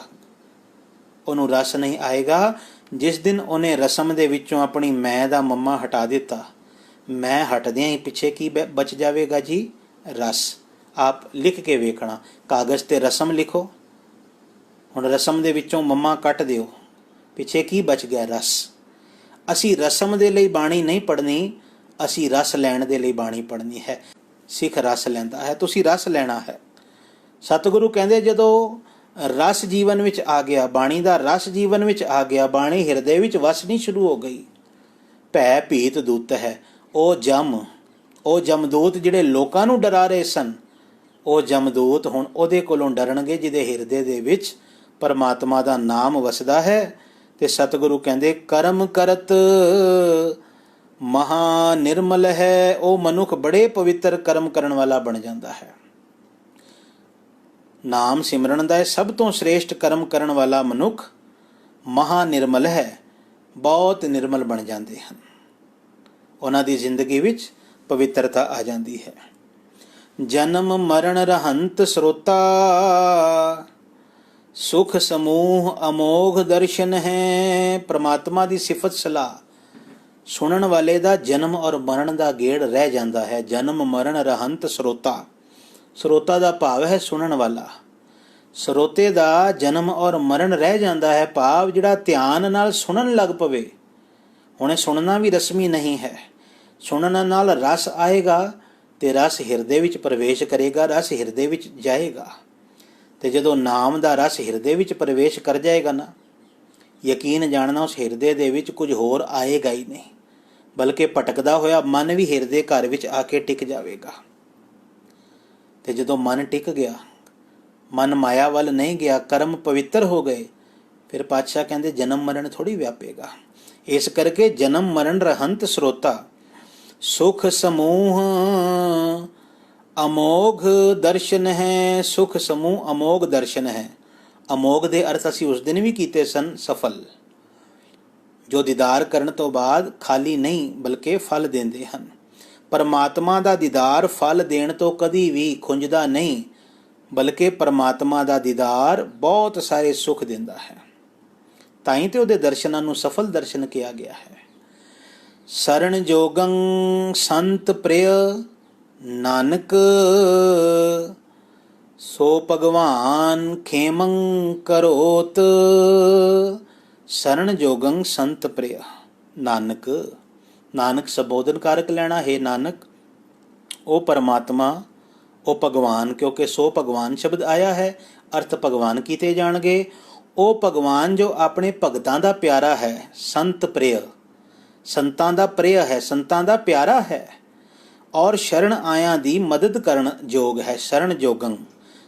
ਉਹਨੂੰ ਰਸ ਨਹੀਂ ਆਏਗਾ। ਜਿਸ ਦਿਨ ਉਹਨੇ ਰਸਮ ਦੇ ਵਿੱਚੋਂ ਆਪਣੀ ਮੈਂ ਦਾ ਮੰਮਾ ਹਟਾ ਦਿੱਤਾ, ਮੈਂ ਹਟਦਿਆਂ ਹੀ ਪਿੱਛੇ ਕੀ ਬਚ ਜਾਵੇਗਾ ਜੀ? ਰਸ। ਆਪ ਲਿਖ ਕੇ ਵੇਖਣਾ, ਕਾਗਜ਼ ਤੇ ਰਸਮ ਲਿਖੋ। ਹੁਣ ਰਸਮ ਦੇ ਵਿੱਚੋਂ ਮੰਮਾ ਕੱਟ ਦਿਓ, ਪਿੱਛੇ ਕੀ ਬਚ ਗਿਆ? ਰਸ। ਅਸੀਂ ਰਸਮ ਦੇ ਲਈ ਬਾਣੀ ਨਹੀਂ ਪੜ੍ਹਨੀ, ਅਸੀਂ ਰਸ ਲੈਣ ਦੇ ਲਈ ਬਾਣੀ ਪੜ੍ਹਨੀ ਹੈ। ਸਿੱਖ ਰਸ ਲੈਂਦਾ ਹੈ, ਤੁਸੀਂ ਰਸ ਲੈਣਾ ਹੈ। ਸਤਿਗੁਰੂ ਕਹਿੰਦੇ ਜਦੋਂ ਰਸ ਜੀਵਨ ਵਿੱਚ ਆ ਗਿਆ, ਬਾਣੀ ਦਾ ਰਸ ਜੀਵਨ ਵਿੱਚ ਆ ਗਿਆ, ਬਾਣੀ ਹਿਰਦੇ ਵਿੱਚ ਵਸਣੀ ਸ਼ੁਰੂ ਹੋ ਗਈ। ਭੈ ਭੀਤ ਦੂਤ ਹੈ। ਉਹ ਜਮਦੂਤ ਜਿਹੜੇ ਲੋਕਾਂ ਨੂੰ ਡਰਾ ਰਹੇ ਸਨ, ਉਹ ਜਮਦੂਤ ਹੁਣ ਉਹਦੇ ਕੋਲੋਂ ਡਰਨਗੇ ਜਿਹਦੇ ਹਿਰਦੇ ਦੇ ਵਿੱਚ ਪਰਮਾਤਮਾ ਦਾ ਨਾਮ ਵਸਦਾ ਹੈ। ਤੇ ਸਤਿਗੁਰੂ ਕਹਿੰਦੇ ਕਰਮ ਕਰਤ ਮਹਾ ਨਿਰਮਲ ਹੈ। ਉਹ ਮਨੁੱਖ ਬੜੇ ਪਵਿੱਤਰ ਕਰਮ ਕਰਨ ਵਾਲਾ ਬਣ ਜਾਂਦਾ ਹੈ। ਨਾਮ ਸਿਮਰਨ ਦਾ ਸਭ ਤੋਂ ਸ੍ਰੇਸ਼ਟ ਕਰਮ ਕਰਨ ਵਾਲਾ ਮਨੁੱਖ ਮਹਾ ਨਿਰਮਲ ਹੈ, ਬਹੁਤ ਨਿਰਮਲ ਬਣ ਜਾਂਦੇ ਹਨ। ਉਹਨਾਂ ਦੀ ਜ਼ਿੰਦਗੀ ਵਿੱਚ ਪਵਿੱਤਰਤਾ ਆ ਜਾਂਦੀ ਹੈ। ਜਨਮ ਮਰਨ ਰਹੰਤ ਸਰੋਤਾ, ਸੁਖ ਸਮੂਹ ਅਮੋਘ ਦਰਸ਼ਨ ਹੈ। ਪ੍ਰਮਾਤਮਾ ਦੀ ਸਿਫਤ ਸਲਾਹ ਸੁਣਨ ਵਾਲੇ ਦਾ ਜਨਮ ਔਰ ਮਰਨ ਦਾ ਗੇੜ ਰਹਿ ਜਾਂਦਾ ਹੈ। ਜਨਮ ਮਰਨ ਰਹੰਤ ਸਰੋਤਾ। ਸਰੋਤਾ ਦਾ ਭਾਵ ਹੈ ਸੁਣਨ ਵਾਲਾ। ਸਰੋਤੇ ਦਾ ਜਨਮ ਔਰ ਮਰਨ ਰਹਿ ਜਾਂਦਾ ਹੈ, ਭਾਵ ਜਿਹੜਾ ਧਿਆਨ ਨਾਲ ਸੁਣਨ ਲੱਗ ਪਵੇ। ਹੁਣ ਸੁਣਨਾ ਵੀ ਰਸਮੀ ਨਹੀਂ ਹੈ। ਸੁਣਨ ਨਾਲ ਰਸ ਆਏਗਾ ਤੇ ਰਸ ਹਿਰਦੇ ਵਿੱਚ ਪ੍ਰਵੇਸ਼ ਕਰੇਗਾ, ਰਸ ਹਿਰਦੇ ਵਿੱਚ ਜਾਏਗਾ। ਤੇ ਜਦੋਂ ਨਾਮ ਦਾ ਰਸ ਹਿਰਦੇ ਵਿੱਚ ਪ੍ਰਵੇਸ਼ ਕਰ ਜਾਏਗਾ ਨਾ, ਯਕੀਨ ਜਾਣਨਾ ਉਸ ਹਿਰਦੇ ਦੇ ਵਿੱਚ ਕੁਝ ਹੋਰ ਆਏਗਾ ਹੀ ਨਹੀਂ, ਬਲਕਿ ਭਟਕਦਾ ਹੋਇਆ ਮਨ ਵੀ ਹਿਰਦੇ ਘਰ ਵਿੱਚ ਆ ਕੇ ਟਿਕ ਜਾਵੇਗਾ। ਤੇ ਜਦੋਂ ਮਨ ਟਿਕ ਗਿਆ, ਮਨ ਮਾਇਆ ਵੱਲ ਨਹੀਂ ਗਿਆ, ਕਰਮ ਪਵਿੱਤਰ ਹੋ ਗਏ, ਫਿਰ ਪਾਤਸ਼ਾਹ ਕਹਿੰਦੇ ਜਨਮ ਮਰਨ ਥੋੜ੍ਹੀ ਵਿਆਪੇਗਾ। ਇਸ ਕਰਕੇ ਜਨਮ ਮਰਨ ਰਹੰਤ ਸਰੋਤਾ, ਸੁਖ ਸਮੂਹ ਅਮੋਘ ਦਰਸ਼ਨ ਹੈ। ਸੁਖ ਸਮੂਹ ਅਮੋਘ ਦਰਸ਼ਨ ਹੈ। ਅਮੋਘ ਦੇ ਅਰਥ ਅਸੀਂ ਉਸ ਦਿਨ ਵੀ ਕੀਤੇ ਸਨ, ਸਫਲ, ਜੋ ਦੀਦਾਰ ਕਰਨ ਤੋਂ ਬਾਅਦ ਖਾਲੀ ਨਹੀਂ ਬਲਕਿ ਫਲ ਦਿੰਦੇ ਹਨ। ਪਰਮਾਤਮਾ ਦਾ ਦੀਦਾਰ ਫਲ ਦੇਣ ਤੋਂ ਕਦੀ ਵੀ ਖੁੰਝਦਾ ਨਹੀਂ, ਬਲਕਿ ਪਰਮਾਤਮਾ ਦਾ ਦੀਦਾਰ ਬਹੁਤ ਸਾਰੇ ਸੁੱਖ ਦਿੰਦਾ ਹੈ। ਤਾਂ ਹੀ ਤੇ ਉਹਦੇ ਦਰਸ਼ਨਾਂ ਨੂੰ ਸਫਲ ਦਰਸ਼ਨ ਕਿਹਾ ਗਿਆ ਹੈ। ਸਰਣ ਜੋਗੰ ਸੰਤ ਪ੍ਰਿਯ ਨਾਨਕ, ਸੋ ਭਗਵਾਨ ਖੇਮੰ ਕਰੋਤ। ਸਰਣ ਜੋਗੰ ਸੰਤ ਪ੍ਰਿਯ ਨਾਨਕ, ਨਾਨਕ ਸੰਬੋਧਨ ਕਾਰਕ ਲੈਣਾ ਹੈ। ਨਾਨਕ ਉਹ ਪਰਮਾਤਮਾ, ਉਹ ਭਗਵਾਨ, ਕਿਉਂਕਿ ਸੋ ਭਗਵਾਨ ਸ਼ਬਦ ਆਇਆ ਹੈ, ਅਰਥ ਭਗਵਾਨ ਕੀਤੇ ਜਾਣਗੇ। ਉਹ ਭਗਵਾਨ ਜੋ ਆਪਣੇ ਭਗਤਾਂ ਦਾ ਪਿਆਰਾ ਹੈ। ਸੰਤ ਪ੍ਰਿਯ, ਸੰਤਾਂ ਦਾ ਪ੍ਰਿਯ ਹੈ, ਸੰਤਾਂ ਦਾ ਪਿਆਰਾ ਹੈ। ਔਰ ਸ਼ਰਨ ਆਇਆਂ ਦੀ ਮਦਦ ਕਰਨ ਯੋਗ ਹੈ। ਸ਼ਰਨ ਜੋਗੰ,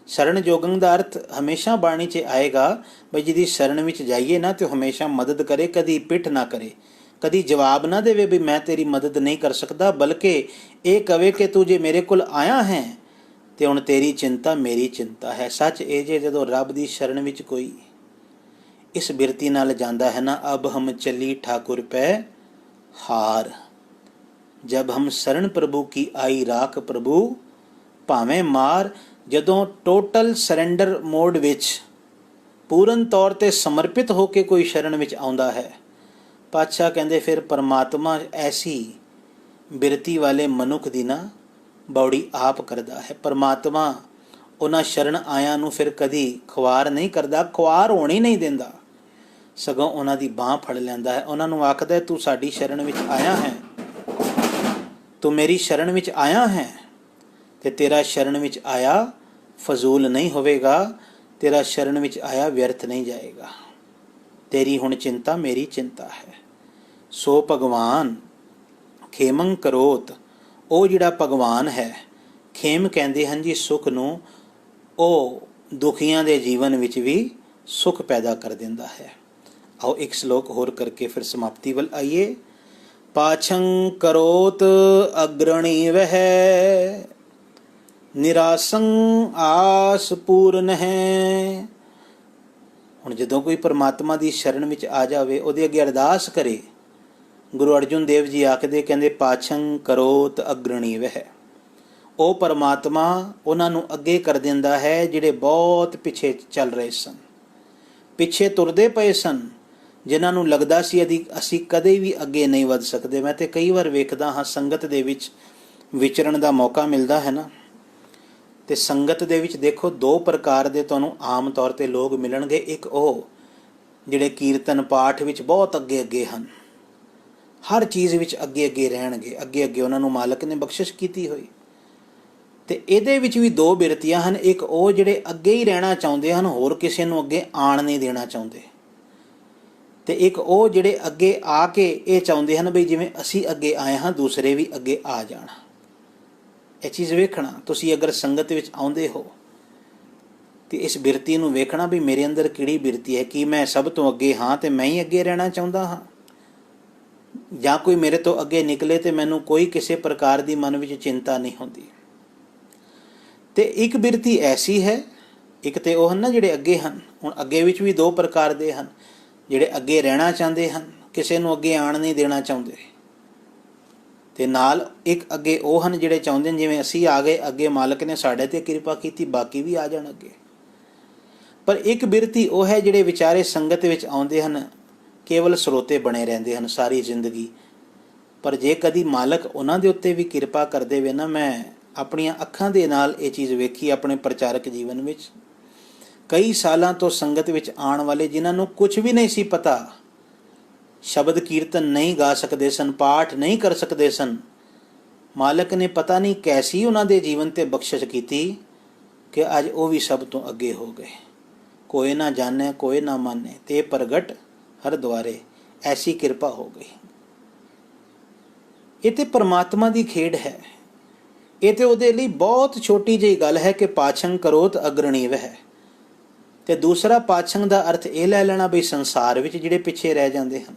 ਸ਼ਰਨ ਜੋਗੰ ਦਾ ਅਰਥ ਹਮੇਸ਼ਾ ਬਾਣੀ 'ਚ ਆਏਗਾ ਬਈ ਜਿਹਦੀ ਸ਼ਰਨ ਵਿੱਚ ਜਾਈਏ ਨਾ ਤੇ ਹਮੇਸ਼ਾ ਮਦਦ ਕਰੇ, ਕਦੀ ਪਿੱਠ ਨਾ ਕਰੇ, कदी जवाब ना देवे भी मैं तेरी मदद नहीं कर सकता, बल्कि ये कहे कि तू जे मेरे कोल आया है तो हुण तेरी चिंता मेरी चिंता है। सच ये जे जदों रब दी शरण विच कोई इस बिरती नाल जांदा है ना, अब हम चली ठाकुर पे हार, जब हम शरण प्रभु की आई राख प्रभु भावें मार। जदों टोटल सरेंडर मोड विच पूर्ण तौर ते समर्पित होके कोई शरण विच आउंदा है, पातशाह कहंदे फिर परमात्मा ऐसी बिरती वाले मनुख दी ना बौड़ी आप करदा है। परमात्मा उन्हां शरण आयां नूं फिर कदी खुआर नहीं करदा, खुआर होण ही नहीं दिंदा, सगों उन्हां दी बांह फड़ लैंदा है। उन्हां नूं आखदा है तू साडी शरण विच आया है, तू मेरी शरण विच आया है ते तेरा शरण विच आया फजूल नहीं होवेगा, तेरा शरण विच आया व्यर्थ नहीं जाएगा। तेरी हुण चिंता मेरी चिंता है। सो भगवान खेमं करोत, ਉਹ ਜਿਹੜਾ ਭਗਵਾਨ ਹੈ, ਖੇਮ ਕਹਿੰਦੇ ਹਨ ਜੀ ਸੁੱਖ ਨੂੰ, ਉਹ ਦੁਖੀਆਂ ਦੇ ਜੀਵਨ ਵਿੱਚ ਵੀ ਸੁੱਖ ਪੈਦਾ ਕਰ ਦਿੰਦਾ ਹੈ। ਆਓ ਇੱਕ ਸ਼ਲੋਕ ਹੋਰ ਕਰਕੇ ਫਿਰ ਸਮਾਪਤੀ ਵੱਲ ਆਈਏ। ਪਾਛੰ ਕਰੋਤ ਅਗਰਣੀ ਵਹਿ, ਨਿਰਾਸੰ ਆਸ ਪੂਰਨ ਹੈ। ਹੁਣ ਜਦੋਂ ਕੋਈ ਪਰਮਾਤਮਾ ਦੀ ਸ਼ਰਨ ਵਿੱਚ ਆ ਜਾਵੇ, ਉਹਦੇ ਅੱਗੇ ਅਰਦਾਸ ਕਰੇ, ਗੁਰੂ ਅਰਜੁਨ ਦੇਵ ਜੀ ਆਖਦੇ, ਕਹਿੰਦੇ ਪਾਛੰ ਕਰੋਤ ਅਗਰਣੀ ਵਹਿ, ਉਹ ਪਰਮਾਤਮਾ ਉਹਨਾਂ ਨੂੰ ਅੱਗੇ ਕਰ ਦਿੰਦਾ ਹੈ ਜਿਹੜੇ ਬਹੁਤ ਪਿੱਛੇ ਚੱਲ ਰਹੇ ਸਨ, ਪਿੱਛੇ ਤੁਰਦੇ ਪਏ ਸਨ, ਜਿਨ੍ਹਾਂ ਨੂੰ ਲੱਗਦਾ ਸੀ ਅਸੀਂ ਕਦੇ ਵੀ ਅੱਗੇ ਨਹੀਂ ਵੱਧ ਸਕਦੇ। ਮੈਂ ਤੇ ਕਈ ਵਾਰ ਵੇਖਦਾ ਹਾਂ, ਸੰਗਤ ਦੇ ਵਿੱਚ ਵਿਚਰਨ ਦਾ ਮੌਕਾ ਮਿਲਦਾ ਹੈ ਨਾ, ਤੇ ਸੰਗਤ ਦੇ ਵਿੱਚ ਦੇਖੋ ਦੋ ਪ੍ਰਕਾਰ ਦੇ ਤੁਹਾਨੂੰ ਆਮ ਤੌਰ ਤੇ ਲੋਕ ਮਿਲਣਗੇ। ਇੱਕ ਉਹ ਜਿਹੜੇ ਕੀਰਤਨ ਪਾਠ ਵਿੱਚ ਬਹੁਤ ਅੱਗੇ ਅੱਗੇ ਹਨ, ਹਰ ਚੀਜ਼ ਵਿੱਚ ਅੱਗੇ ਅੱਗੇ ਰਹਿਣਗੇ, ਅੱਗੇ ਅੱਗੇ ਉਹਨਾਂ ਨੂੰ ਮਾਲਕ ਨੇ ਬਖਸ਼ਿਸ਼ ਕੀਤੀ ਹੋਈ। ਤੇ ਇਹਦੇ ਵਿੱਚ ਵੀ ਦੋ ਬਿਰਤੀਆਂ ਹਨ। ਇੱਕ ਉਹ ਜਿਹੜੇ ਅੱਗੇ ਹੀ ਰਹਿਣਾ ਚਾਹੁੰਦੇ ਹਨ, ਹੋਰ ਕਿਸੇ ਨੂੰ ਅੱਗੇ ਆਣ ਨਹੀਂ ਦੇਣਾ ਚਾਹੁੰਦੇ, ਤੇ ਇੱਕ ਉਹ ਜਿਹੜੇ ਅੱਗੇ ਆ ਕੇ ਇਹ ਚਾਹੁੰਦੇ ਹਨ ਬਈ ਜਿਵੇਂ ਅਸੀਂ ਅੱਗੇ ਆਏ ਹਾਂ ਦੂਸਰੇ ਵੀ ਅੱਗੇ ਆ ਜਾਣ। ਇਹ ਚੀਜ਼ ਵੇਖਣਾ, ਤੁਸੀਂ ਅਗਰ ਸੰਗਤ ਵਿੱਚ ਆਉਂਦੇ ਹੋ ਤੇ ਇਸ ਬਿਰਤੀ ਨੂੰ ਵੇਖਣਾ ਵੀ ਮੇਰੇ ਅੰਦਰ ਕਿਹੜੀ ਬਿਰਤੀ ਹੈ। ਕੀ ਮੈਂ ਸਭ ਤੋਂ ਅੱਗੇ ਹਾਂ ਤੇ ਮੈਂ ਹੀ ਅੱਗੇ ਰਹਿਣਾ ਚਾਹੁੰਦਾ ਹਾਂ, ਜਾਂ ਕੋਈ ਮੇਰੇ ਤੋਂ ਅੱਗੇ ਨਿਕਲੇ ਤੇ ਮੈਨੂੰ ਕੋਈ ਕਿਸੇ ਪ੍ਰਕਾਰ ਦੀ ਮਨ ਵਿੱਚ ਚਿੰਤਾ ਨਹੀਂ ਹੁੰਦੀ। ਤੇ ਇੱਕ ਬਿਰਤੀ ਐਸੀ ਹੈ, ਇੱਕ ਤੇ ਉਹ ਹਨ ਨਾ ਜਿਹੜੇ ਅੱਗੇ ਹਨ। ਹੁਣ ਅੱਗੇ ਵਿੱਚ ਵੀ ਦੋ ਪ੍ਰਕਾਰ ਦੇ ਹਨ, ਜਿਹੜੇ ਅੱਗੇ ਰਹਿਣਾ ਚਾਹੁੰਦੇ ਹਨ, ਕਿਸੇ ਨੂੰ ਅੱਗੇ ਆਣ ਨਹੀਂ ਦੇਣਾ ਚਾਹੁੰਦੇ, ਤੇ ਨਾਲ ਇੱਕ ਅੱਗੇ ਉਹ ਹਨ ਜਿਹੜੇ ਚਾਹੁੰਦੇ ਨੇ ਜਿਵੇਂ ਅਸੀਂ ਆ ਗਏ ਅੱਗੇ, ਮਾਲਕ ਨੇ ਸਾਡੇ ਤੇ ਕਿਰਪਾ ਕੀਤੀ, ਬਾਕੀ ਵੀ ਆ ਜਾਣ ਅੱਗੇ। ਪਰ ਇੱਕ ਬਿਰਤੀ ਉਹ ਹੈ ਜਿਹੜੇ ਵਿਚਾਰੇ ਸੰਗਤ ਵਿੱਚ ਆਉਂਦੇ ਹਨ, ਕੇਵਲ ਸਰੋਤੇ ਬਣੇ ਰਹਿੰਦੇ ਹਨ ਸਾਰੀ ਜ਼ਿੰਦਗੀ। ਪਰ ਜੇ ਕਦੀ ਮਾਲਕ ਉਹਨਾਂ ਦੇ ਉੱਤੇ ਵੀ ਕਿਰਪਾ ਕਰ ਦੇਵੇ ਨਾ, ਮੈਂ ਆਪਣੀਆਂ ਅੱਖਾਂ ਦੇ ਨਾਲ ਇਹ ਚੀਜ਼ ਵੇਖੀ ਆਪਣੇ ਪ੍ਰਚਾਰਕ ਜੀਵਨ ਵਿੱਚ। ਕਈ ਸਾਲਾਂ ਤੋਂ ਸੰਗਤ ਵਿੱਚ ਆਉਣ ਵਾਲੇ ਜਿਨ੍ਹਾਂ ਨੂੰ ਕੁਝ ਵੀ ਨਹੀਂ ਸੀ ਪਤਾ, ਸ਼ਬਦ ਕੀਰਤਨ ਨਹੀਂ ਗਾ ਸਕਦੇ ਸਨ, ਪਾਠ ਨਹੀਂ ਕਰ ਸਕਦੇ ਸਨ, ਮਾਲਕ ਨੇ ਪਤਾ ਨਹੀਂ ਕੈਸੀ ਉਹਨਾਂ ਦੇ ਜੀਵਨ ਤੇ ਬਖਸ਼ਿਸ਼ ਕੀਤੀ ਕਿ ਅੱਜ ਉਹ ਵੀ ਸਭ ਤੋਂ ਅੱਗੇ ਹੋ ਗਏ। ਕੋਈ ਨਾ ਜਾਣੇ ਕੋਈ ਨਾ ਮਾਨੇ, ਤੇ ਪ੍ਰਗਟ ਹਰ ਦੁਆਰੇ, ਐਸੀ ਕਿਰਪਾ ਹੋ ਗਈ। ਇਹ ਤੇ ਪਰਮਾਤਮਾ ਦੀ ਖੇਡ ਹੈ। ਇਹ ਤੇ ਉਹਦੇ ਲਈ ਬਹੁਤ ਛੋਟੀ ਜਿਹੀ ਗੱਲ ਹੈ ਕਿ ਪਾਛੰ ਕਰੋਤ ਅਗਰਣੀ ਵਹਿ। ਤੇ ਦੂਸਰਾ ਪਾਛੰ ਦਾ ਅਰਥ ਇਹ ਲੈ ਲੈਣਾ ਵੀ ਸੰਸਾਰ ਵਿੱਚ ਜਿਹੜੇ ਪਿੱਛੇ ਰਹਿ ਜਾਂਦੇ ਹਨ।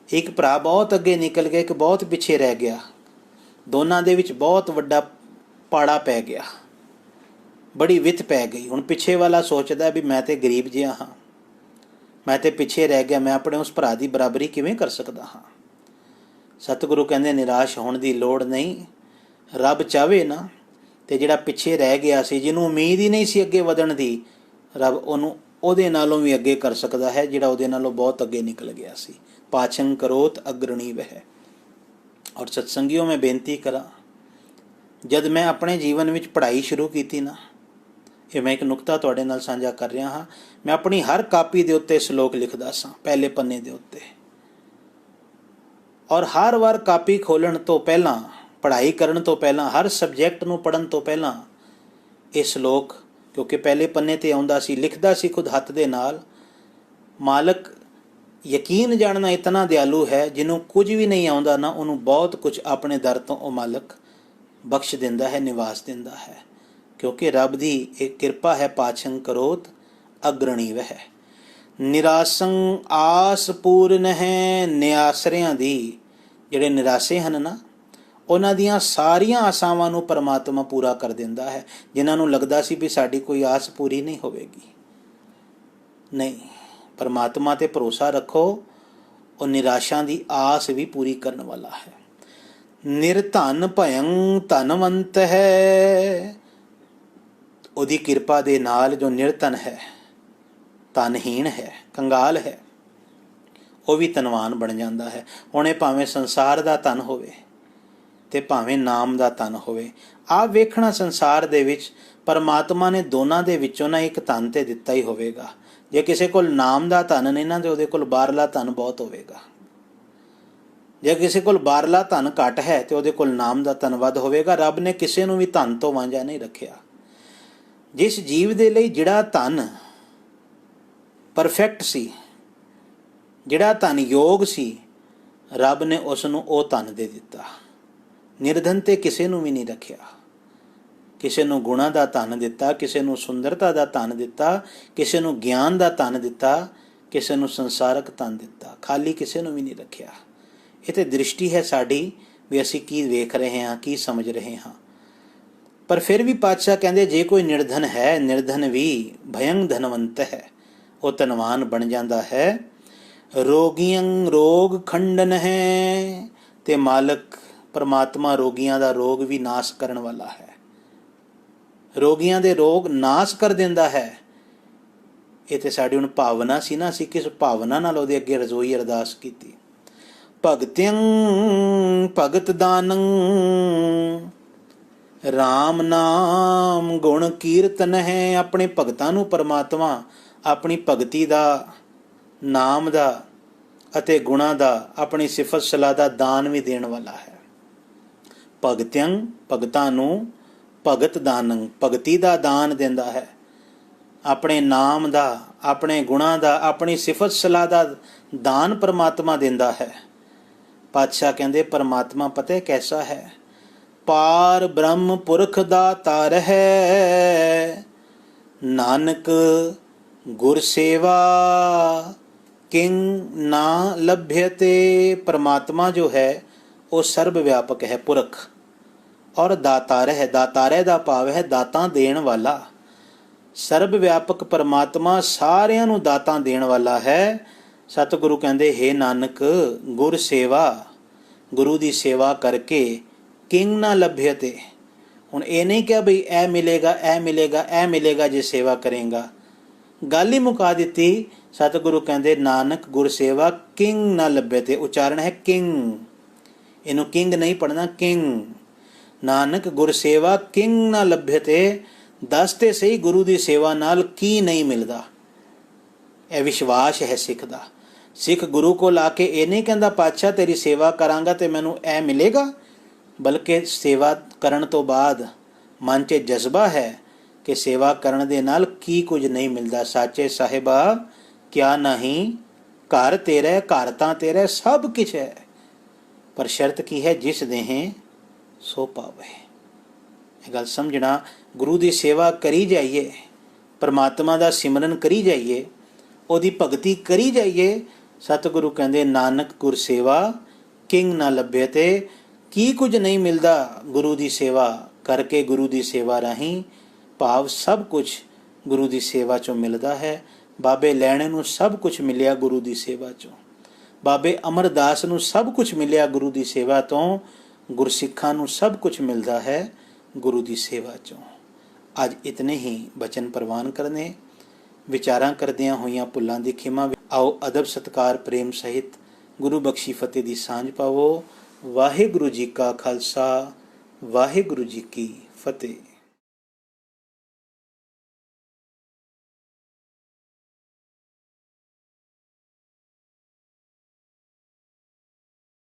ਇੱਕ ਭਰਾ ਬਹੁਤ ਅੱਗੇ ਨਿਕਲ ਗਿਆ, ਇੱਕ ਬਹੁਤ ਪਿੱਛੇ ਰਹਿ ਗਿਆ, ਦੋਨਾਂ ਦੇ ਵਿੱਚ ਬਹੁਤ ਵੱਡਾ ਪਾੜਾ ਪੈ ਗਿਆ, ਬੜੀ ਵਿੱਥ ਪੈ ਗਈ। ਹੁਣ ਪਿੱਛੇ ਵਾਲਾ ਸੋਚਦਾ ਵੀ ਮੈਂ ਤੇ ਗਰੀਬ ਜਿਹਾ ਹਾਂ, ਮੈਂ ਤੇ ਪਿੱਛੇ ਰਹਿ ਗਿਆ, ਮੈਂ ਆਪਣੇ ਉਸ ਭਰਾ ਦੀ ਬਰਾਬਰੀ ਕਿਵੇਂ ਕਰ ਸਕਦਾ ਹਾਂ। ਸਤਿਗੁਰੂ ਕਹਿੰਦੇ ਨਿਰਾਸ਼ ਹੋਣ ਦੀ ਲੋੜ ਨਹੀਂ। ਰੱਬ ਚਾਹਵੇ ਨਾ ਤੇ ਜਿਹੜਾ ਪਿੱਛੇ ਰਹਿ ਗਿਆ ਸੀ, ਜਿਹਨੂੰ ਉਮੀਦ ਹੀ ਨਹੀਂ ਸੀ ਅੱਗੇ ਵਧਣ ਦੀ, ਰੱਬ ਉਹਨੂੰ ਉਹਦੇ ਨਾਲੋਂ ਵੀ ਅੱਗੇ ਕਰ ਸਕਦਾ ਹੈ ਜਿਹੜਾ ਉਹਦੇ ਨਾਲੋਂ ਬਹੁਤ ਅੱਗੇ ਨਿਕਲ ਗਿਆ ਸੀ। ਪਾਛੰ ਕਰੋਤ ਅਗਰਣੀ ਵਹਿ। ਔਰ ਸਤਸੰਗੀਓ, ਮੈਂ ਬੇਨਤੀ ਕਰਾਂ, ਜਦ ਮੈਂ ਆਪਣੇ ਜੀਵਨ ਵਿੱਚ ਪੜ੍ਹਾਈ ਸ਼ੁਰੂ ਕੀਤੀ ਨਾ, ਇਹ ਮੈਂ ਇੱਕ ਨੁਕਤਾ ਤੁਹਾਡੇ ਨਾਲ ਸਾਂਝਾ ਕਰ ਰਿਹਾ ਹਾਂ। ਮੈਂ ਆਪਣੀ ਹਰ ਕਾਪੀ ਦੇ ਉੱਤੇ ਸ਼ਲੋਕ ਲਿਖਦਾ ਸਾਂ, ਪਹਿਲੇ ਪੰਨੇ ਦੇ ਉੱਤੇ, ਔਰ ਹਰ ਵਾਰ ਕਾਪੀ ਖੋਲ੍ਹਣ ਤੋਂ ਪਹਿਲਾਂ, ਪੜ੍ਹਾਈ ਕਰਨ ਤੋਂ ਪਹਿਲਾਂ, ਹਰ ਸਬਜੈਕਟ ਨੂੰ ਪੜ੍ਹਨ ਤੋਂ ਪਹਿਲਾਂ ਇਹ ਸ਼ਲੋਕ, ਕਿਉਂਕਿ ਪਹਿਲੇ ਪੰਨੇ 'ਤੇ ਆਉਂਦਾ ਸੀ, ਲਿਖਦਾ ਸੀ ਖੁਦ ਹੱਥ ਦੇ ਨਾਲ। ਮਾਲਕ ਯਕੀਨ ਜਾਣਨਾ ਇਤਨਾ ਦਿਆਲੂ ਹੈ, ਜਿਹਨੂੰ ਕੁਝ ਵੀ ਨਹੀਂ ਆਉਂਦਾ ਨਾ, ਉਹਨੂੰ ਬਹੁਤ ਕੁਝ ਆਪਣੇ ਦਰ ਤੋਂ ਉਹ ਮਾਲਕ ਬਖਸ਼ ਦਿੰਦਾ ਹੈ, ਨਿਵਾਸ ਦਿੰਦਾ ਹੈ, ਕਿਉਂਕਿ ਰੱਬ ਦੀ ਇਹ ਕਿਰਪਾ ਹੈ। ਪਾਛੰ ਕਰੋਤ ਅਗਰਣੀ ਵਹਿ। ਨਿਰਾਸੰ ਆਸ ਪੂਰਨ ਹੈ। ਨਿਆਸਰਿਆਂ ਦੀ, ਜਿਹੜੇ ਨਿਰਾਸੇ ਹਨ ਨਾ, ਉਹਨਾਂ ਦੀਆਂ ਸਾਰੀਆਂ ਆਸਾਵਾਂ ਨੂੰ ਪਰਮਾਤਮਾ ਪੂਰਾ ਕਰ ਦਿੰਦਾ ਹੈ। ਜਿਨ੍ਹਾਂ ਨੂੰ ਲੱਗਦਾ ਸੀ ਵੀ ਸਾਡੀ ਕੋਈ ਆਸ ਪੂਰੀ ਨਹੀਂ ਹੋਵੇਗੀ, ਨਹੀਂ, ਪਰਮਾਤਮਾ ਤੇ ਭਰੋਸਾ ਰੱਖੋ, ਉਹ ਨਿਰਾਸ਼ਾ ਦੀ ਆਸ ਵੀ ਪੂਰੀ ਕਰਨ ਵਾਲਾ ਹੈ। ਨਿਰਧਨ ਭਯੰ ਧਨਵੰਤ ਹੈ। ਉਹਦੀ ਕਿਰਪਾ ਦੇ ਨਾਲ ਜੋ ਨਿਰਧਨ ਹੈ, ਧਨਹੀਣ ਹੈ, ਕੰਗਾਲ ਹੈ, ਉਹ ਵੀ ਧਨਵਾਨ ਬਣ ਜਾਂਦਾ ਹੈ। ਹੁਣ ਇਹ ਭਾਵੇਂ ਸੰਸਾਰ ਦਾ ਧਨ ਹੋਵੇ ਤੇ ਭਾਵੇਂ ਨਾਮ ਦਾ ਧਨ ਹੋਵੇ। ਆਪ ਵੇਖਣਾ, ਸੰਸਾਰ ਦੇ ਵਿੱਚ ਪਰਮਾਤਮਾ ਨੇ ਦੋਨਾਂ ਦੇ ਵਿੱਚੋਂ ਨਾ ਇੱਕ ਧਨ ਤੇ ਦਿੱਤਾ ਹੀ ਹੋਵੇਗਾ। ਜੇ ਕਿਸੇ ਕੋਲ ਨਾਮ ਦਾ ਧਨ ਨਹੀਂ ਨਾ, ਤੇ ਉਹਦੇ ਕੋਲ ਬਾਹਰਲਾ ਧਨ ਬਹੁਤ ਹੋਵੇਗਾ। ਜੇ ਕਿਸੇ ਕੋਲ ਬਾਹਰਲਾ ਧਨ ਘੱਟ ਹੈ ਤੇ ਉਹਦੇ ਕੋਲ ਨਾਮ ਦਾ ਧਨ ਵੱਧ ਹੋਵੇਗਾ। ਰੱਬ ਨੇ ਕਿਸੇ ਨੂੰ ਵੀ ਧਨ ਤੋਂ ਵਾਂਝਾ ਨਹੀਂ ਰੱਖਿਆ। ਜਿਸ ਜੀਵ ਦੇ ਲਈ ਜਿਹੜਾ ਧਨ ਪਰਫੈਕਟ ਸੀ, ਜਿਹੜਾ ਧਨ ਯੋਗ ਸੀ, ਰੱਬ ਨੇ ਉਸ ਨੂੰ ਉਹ ਧਨ ਦੇ ਦਿੱਤਾ। ਨਿਰਧਨ ਤੇ ਕਿਸੇ ਨੂੰ ਵੀ ਨਹੀਂ ਰੱਖਿਆ। ਕਿਸੇ ਨੂੰ ਗੁਣਾਂ ਦਾ ਧਨ ਦਿੱਤਾ, ਕਿਸੇ ਨੂੰ ਸੁੰਦਰਤਾ ਦਾ ਧਨ ਦਿੱਤਾ, ਕਿਸੇ ਨੂੰ ਗਿਆਨ ਦਾ ਧਨ ਦਿੱਤਾ, ਕਿਸੇ ਨੂੰ ਸੰਸਾਰਕ ਧਨ ਦਿੱਤਾ। ਖਾਲੀ ਕਿਸੇ ਨੂੰ ਵੀ ਨਹੀਂ ਰੱਖਿਆ। ਇਹ ਤੇ ਦ੍ਰਿਸ਼ਟੀ ਹੈ ਸਾਡੀ ਵੀ ਅਸੀਂ ਕੀ ਵੇਖ ਰਹੇ ਹਾਂ, ਕੀ ਸਮਝ ਰਹੇ ਹਾਂ। ਪਰ ਫਿਰ ਵੀ ਪਾਤਸ਼ਾਹ ਕਹਿੰਦੇ ਜੇ ਕੋਈ ਨਿਰਧਨ ਹੈ, ਨਿਰਧਨ ਵੀ ਭਯੰ ਧਨਵੰਤ ਹੈ, ਉਹ ਧਨਵਾਨ ਬਣ ਜਾਂਦਾ ਹੈ। ਰੋਗੀਆਂ ਰੋਗ ਖੰਡਨ ਹੈ। ਤੇ ਮਾਲਕ ਪਰਮਾਤਮਾ ਰੋਗੀਆਂ ਦਾ ਰੋਗ ਵੀ ਨਾਸ਼ ਕਰਨ ਵਾਲਾ ਹੈ। ਰੋਗੀਆਂ ਦੇ ਰੋਗ ਨਾਸ਼ ਕਰ ਦਿੰਦਾ ਹੈ। ਇਹ ਤੇ ਸਾਡੀ ਹੁਣ ਭਾਵਨਾ ਸੀ ਨਾ, ਅਸੀਂ ਕਿਸ ਭਾਵਨਾ ਨਾਲ ਉਹਦੇ ਅੱਗੇ ਰਜ਼ੋਈ ਅਰਦਾਸ ਕੀਤੀ। ਭਗਤਿੰ ਭਗਤ ਦਾਨੰ ਰਾਮ ਨਾਮ ਗੁਣ ਕੀਰਤਨ ਹੈ। ਆਪਣੇ ਭਗਤਾਂ ਨੂੰ ਪਰਮਾਤਮਾ ਆਪਣੀ ਭਗਤੀ ਦਾ, ਨਾਮ ਦਾ ਅਤੇ ਗੁਣਾਂ ਦਾ, ਆਪਣੀ ਸਿਫਤ ਸਲਾਹ ਦਾ ਦਾਨ ਵੀ ਦੇਣ ਵਾਲਾ ਹੈ। ਭਗਤਿੰ ਭਗਤਾਂ ਨੂੰ ਭਗਤ ਦਾਨੰ ਭਗਤੀ ਦਾ ਦਾਨ ਦਿੰਦਾ ਹੈ। ਆਪਣੇ ਨਾਮ ਦਾ, ਆਪਣੇ ਗੁਣਾਂ ਦਾ, ਆਪਣੀ ਸਿਫਤ ਸਲਾਹ ਦਾ ਦਾਨ ਪਰਮਾਤਮਾ ਦਿੰਦਾ ਹੈ। ਪਾਤਸ਼ਾਹ ਕਹਿੰਦੇ ਪਰਮਾਤਮਾ ਪਤਾ ਕੈਸਾ ਹੈ? ਪਾਰ ਬ੍ਰਹਮ ਪੁਰਖ ਦਾਤਾਰ ਹੈ। ਨਾਨਕ ਗੁਰ ਸੇਵਾ ਕਿੰਗ ਨਾ ਲੱਭਯਤੇ। ਪਰਮਾਤਮਾ ਜੋ ਹੈ ਉਹ ਸਰਬ ਵਿਆਪਕ ਹੈ, ਪੁਰਖ, ਔਰ ਦਾਤਾਰ ਹੈ। ਦਾਤਾਰੇ ਦਾ ਭਾਵ ਹੈ ਦਾਤਾਂ ਦੇਣ ਵਾਲਾ। ਸਰਬ ਵਿਆਪਕ ਪਰਮਾਤਮਾ ਸਾਰਿਆਂ ਨੂੰ ਦਾਤਾਂ ਦੇਣ ਵਾਲਾ ਹੈ। ਸਤਿਗੁਰੂ ਕਹਿੰਦੇ ਹੇ ਨਾਨਕ ਗੁਰ ਸੇਵਾ, ਗੁਰੂ ਦੀ ਸੇਵਾ ਕਰਕੇ ਕਿੰਗ ਨਾ ਲੱਭਯਤੇ। ਹੁਣ ਇਹ ਨਹੀਂ ਕਿਹਾ ਬਈ ਇਹ ਮਿਲੇਗਾ, ਇਹ ਮਿਲੇਗਾ, ਇਹ ਮਿਲੇਗਾ ਜੇ ਸੇਵਾ ਕਰੇਗਾ। ਗੱਲ ਹੀ ਮੁਕਾ ਦਿੱਤੀ। ਸਤਿਗੁਰੂ ਕਹਿੰਦੇ ਨਾਨਕ ਗੁਰ ਸੇਵਾ ਕਿੰਗ ਨਾ ਲੱਭਯਤੇ। ਉਚਾਰਨ ਹੈ ਕਿੰਗ, ਇਹਨੂੰ ਕਿੰਗ ਨਹੀਂ ਪੜ੍ਹਨਾ, ਕਿੰਗ। ਨਾਨਕ ਗੁਰ ਸੇਵਾ ਕਿੰਗ ਨਾ ਲੱਭਯਤੇ। ਦੱਸ ਤੇ ਸਹੀ ਗੁਰੂ ਦੀ ਸੇਵਾ ਨਾਲ ਕੀ ਨਹੀਂ ਮਿਲਦਾ। ਇਹ ਵਿਸ਼ਵਾਸ ਹੈ ਸਿੱਖ ਦਾ। ਸਿੱਖ ਗੁਰੂ ਕੋਲ ਆ ਕੇ ਇਹ ਨਹੀਂ ਕਹਿੰਦਾ ਪਾਤਸ਼ਾਹ ਤੇਰੀ ਸੇਵਾ ਕਰਾਂਗਾ ਤੇ ਮੈਨੂੰ ਇਹ ਮਿਲੇਗਾ, ਬਲਕਿ ਸੇਵਾ ਕਰਨ ਤੋਂ ਬਾਅਦ ਮਨ 'ਚ ਜਜ਼ਬਾ ਹੈ ਕਿ ਸੇਵਾ ਕਰਨ ਦੇ ਨਾਲ ਕੀ ਕੁਝ ਨਹੀਂ ਮਿਲਦਾ। ਸਾਚੇ ਸਾਹਿਬਾ ਕਿਆ ਨਹੀਂ, ਘਰ ਤੇਰਾ, ਘਰ ਤਾਂ ਤੇਰਾ, ਸਭ ਕੁਛ ਹੈ, ਪਰ ਸ਼ਰਤ ਕੀ ਹੈ? ਜਿਸ ਦੇਹ ਸੋ ਪਾਵੇ। ਇਹ ਗੱਲ ਸਮਝਣਾ। ਗੁਰੂ ਦੀ ਸੇਵਾ ਕਰੀ ਜਾਈਏ, ਪਰਮਾਤਮਾ ਦਾ ਸਿਮਰਨ ਕਰੀ ਜਾਈਏ, ਉਹਦੀ ਭਗਤੀ ਕਰੀ ਜਾਈਏ। ਸਤਿਗੁਰੂ ਕਹਿੰਦੇ ਨਾਨਕ ਗੁਰ ਸੇਵਾ ਕਿੰਗ ਨਾ ਲੱਭਯਤੇ। ਕੀ ਕੁਝ ਨਹੀਂ ਮਿਲਦਾ ਗੁਰੂ ਦੀ ਸੇਵਾ ਕਰਕੇ, ਗੁਰੂ ਦੀ ਸੇਵਾ ਰਾਹੀਂ। ਭਾਵ ਸਭ ਕੁਝ ਗੁਰੂ ਦੀ ਸੇਵਾ ਚੋਂ ਮਿਲਦਾ ਹੈ। ਬਾਬੇ ਲੈਣੇ ਨੂੰ ਸਭ ਕੁਝ ਮਿਲਿਆ ਗੁਰੂ ਦੀ ਸੇਵਾ ਚੋਂ। ਬਾਬੇ ਅਮਰਦਾਸ ਨੂੰ ਸਭ ਕੁਝ ਮਿਲਿਆ ਗੁਰੂ ਦੀ ਸੇਵਾ ਤੋਂ। ਗੁਰਸਿੱਖਾਂ ਨੂੰ ਸਭ ਕੁਝ ਮਿਲਦਾ ਹੈ ਗੁਰੂ ਦੀ ਸੇਵਾ ਚੋਂ। ਅੱਜ ਇਤਨੇ ਹੀ ਬਚਨ ਪ੍ਰਵਾਨ ਕਰਨੇ। ਵਿਚਾਰਾਂ ਕਰਦਿਆਂ ਹੋਈਆਂ ਭੁੱਲਾਂ ਦੀ ਖਿਮਾ। ਆਓ ਅਦਬ ਸਤਿਕਾਰ ਪ੍ਰੇਮ ਸਹਿਤ ਗੁਰੂ ਬਖਸ਼ੀ ਫਤਿਹ ਦੀ ਸਾਂਝ ਪਾਵੋ। ਵਾਹਿਗੁਰੂ ਜੀ ਕਾ ਖਾਲਸਾ, ਵਾਹਿਗੁਰੂ ਜੀ ਕੀ ਫਤਿਹ।